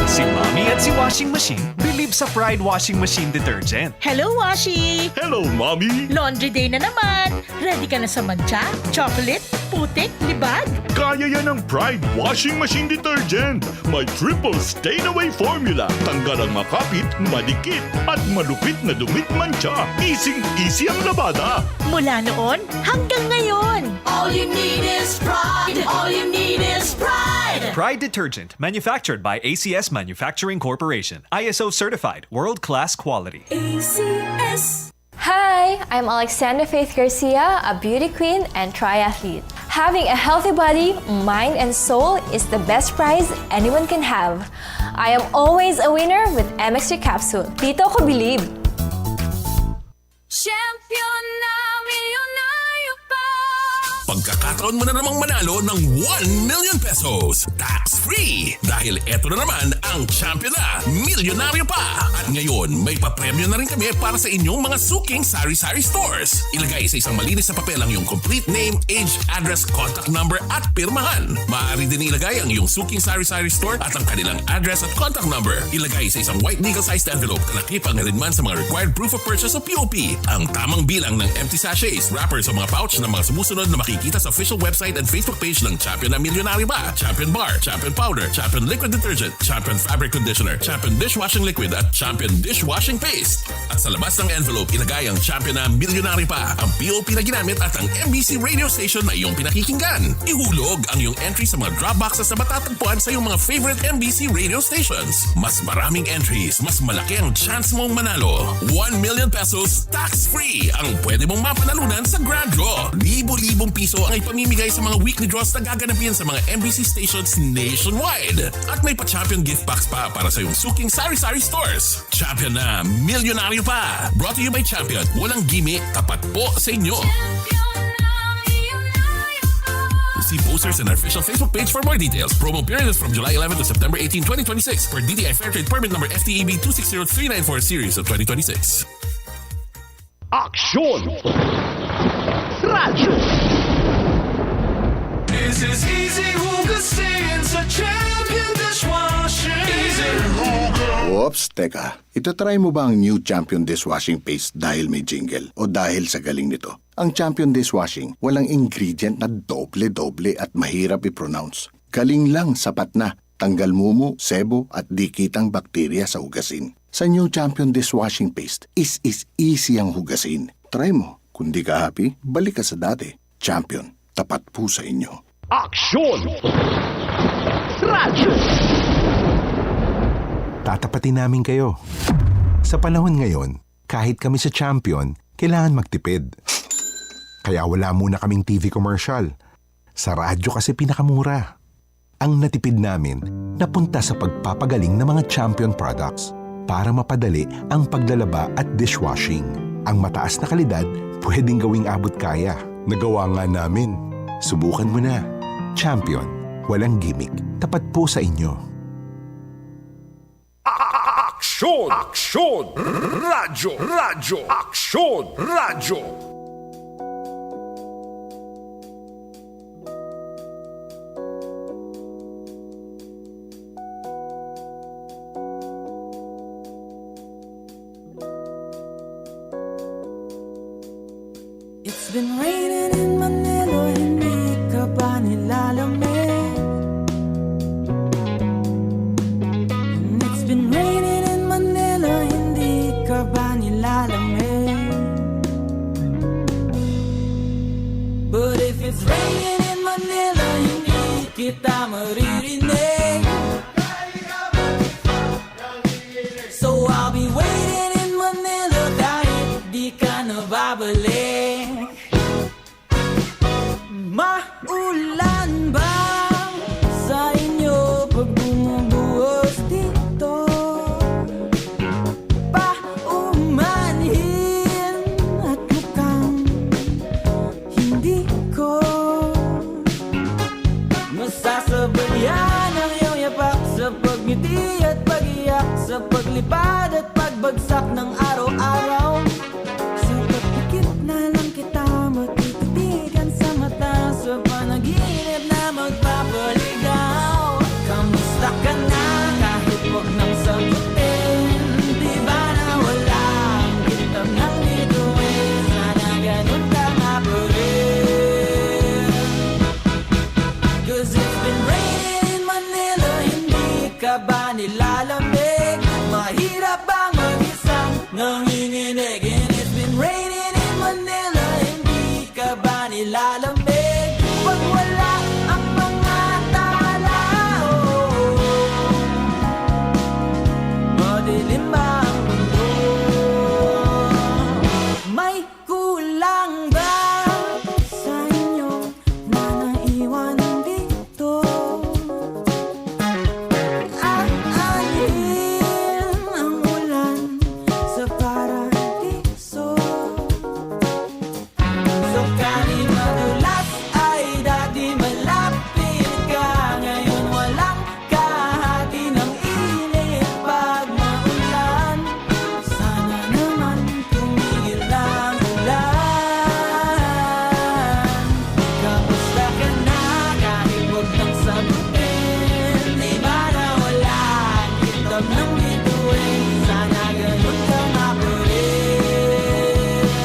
Speaker 3: Si Mommy at si Washing Machine believe sa Pride Washing Machine Detergent.
Speaker 16: Hello, Washi!
Speaker 3: Hello, Mommy!
Speaker 16: Laundry day na naman! Ready ka na sa mancha, chocolate, putik, libag?
Speaker 3: Kaya yan ang Pride Washing Machine Detergent. May triple stain-away formula. Tanggal ang makapit, madikit, at malupit na dumit mancha. Easy ang labada.
Speaker 16: Mula noon hanggang ngayon.
Speaker 7: All you need is pride. All you need is pride.
Speaker 3: Pride Detergent, manufactured by ACS Manufacturing Corporation. ISO certified, world-class quality.
Speaker 7: ACS.
Speaker 17: Hi, I'm Alexandra Faith Garcia, a beauty queen and triathlete. Having a healthy body, mind, and soul is the best prize anyone can have. I am always a winner with MX3 Capsule. Dito ko believe.
Speaker 7: Champion na milyonaryo pa.
Speaker 5: Pagkakataon mo na namang manalo ng 1 million pesos. Tax-free! Dahil eto na naman ang champion na milyonaryo pa. At ngayon, may papremyo na rin kami para sa inyong mga suking sari-sari stores. Ilagay sa isang malinis na papel ang iyong complete name, age, address, contact number at pirmahan. Maaari din ilagay ang iyong suking sari-sari store at ang kanilang address at contact number. Ilagay sa isang white legal-sized envelope na nakipag-alinman sa mga required proof of purchase o POP. Ang tamang bilang ng empty sachets, wrappers o mga pouch ng mga sumusunod na makikita sa official website and Facebook page ng Champion na Milyonaryo Ba, Champion Bar, Champion Powder, Champion Liquid Detergent, Champion Fabric Conditioner, Champion Dishwashing Liquid at Champion Dishwashing Paste. At sa labas ng envelope, ilagay ang Champion na Milyonaryo Pa, ang POP na ginamit at ang MBC radio station na iyong pinakikinggan. Ihulog ang iyong entry sa mga drop boxes na matatagpuan sa iyong mga favorite MBC radio stations. Mas maraming entries, mas malaki ang chance mong manalo. 1 million pesos tax-free ang pwede mong mapanalunan sa Grand Draw. Libo-libong piso ang ipamimigay sa mga weekly draws na gaganapin sa mga MBC stations nationwide. At may pa-champion gift box pa para sa iyong suking sari-sari stores. Champion na Milyonaryo Pa. Brought to you by Champion. Walang gimmick, tapat po sa inyo. See posters in our official Facebook page for more details. Promo period is from July 11 to September 18, 2026 per DTI Fairtrade Permit number FTEB 260394 series of 2026. Aksyon Radyo!
Speaker 19: This is easy hugasin sa Champion Dishwashing. Easy hugas.
Speaker 15: Oops, teka. Itatry mo ba ang new Champion Dishwashing Paste dahil may jingle o dahil sa galing nito? Ang Champion Dishwashing, walang ingredient na doble-doble at mahirap i-pronounce. Galing lang, sapat na. Tanggal mumu, sebo at dikitang bakterya sa hugasin. Sa new Champion Dishwashing Paste, is easy ang hugasin. Try mo. Kung di ka happy, balik ka sa dati. Champion, tapat po sa inyo.
Speaker 5: Aksyon Radyo!
Speaker 9: Tatapatin namin kayo. Sa panahon ngayon, kahit kami sa Champion, kailangan magtipid. Kaya wala muna kaming TV commercial. Sa radyo kasi pinakamura. Ang natipid namin napunta sa pagpapagaling ng mga Champion products para mapadali ang paglalaba at dishwashing. Ang mataas na kalidad pwedeng gawing abot kaya. Nagawa nga namin. Subukan mo na. Champion. Walang gimmick. Tapat po sa inyo.
Speaker 5: Aksyon! Aksyon! Radyo! Radyo! Aksyon! Radyo!
Speaker 20: It's been raining in Manila, hindi ka ba nilalamig? And it's been raining in Manila, hindi ka ba nilalamig? But if it's raining in Manila, hindi kita maririnig. So I'll be waiting in Manila kahit di ka nababalik. Maulan ba sa inyo pag bumubuhos dito? Paumanhin ngiti at pag-iyak sa paglipad at pagbagsak ng araw-araw. Sa pagpikit na lang kita matititigan sa mata, sa panaginip na magpapaligaw. Kamusta ka na kahit huwag nang sagutin? Di ba na wala ang kitab ng bituin? Sana ganun ka nga pa rin. 'Cause it's been raining in Manila, hindi ka ba nilalamig? Mahirap bang mag-isang nanginginig? And it's been raining in Manila, hindi ka ba nilalamig? Pag wala ang mga tao, madilim ba ang mundo? May kulang ba sa inyo na naiwan dito? Aalin ang ulan sa paradiso. So kahit madulas ay dati malapit ka, ngayon walang kahati ng init pag maulan. Sana naman tumigil ang ulan. Kamusta ka na kahit huwag nang sagutin? Di ba na wala ang kitab ng bituin? Sana ganun ka nga pa rin.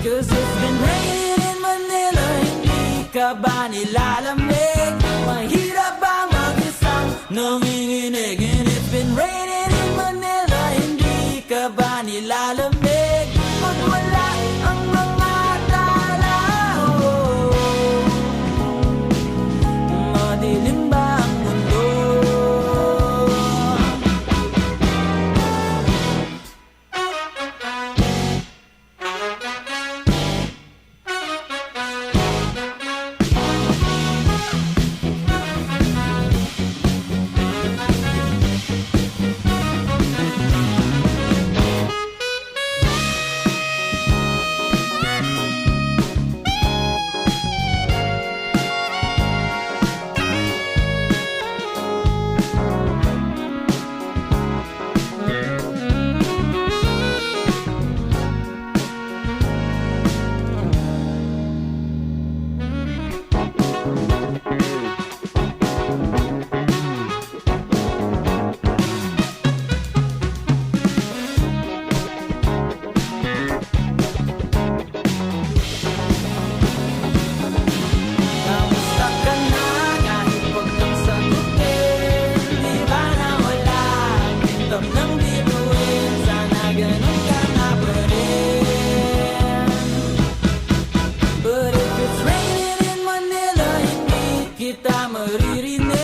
Speaker 20: 'Cause it's been raining in Manila, hindi ka ba nilalamig? Mahirap bang mag-isang nanginginig?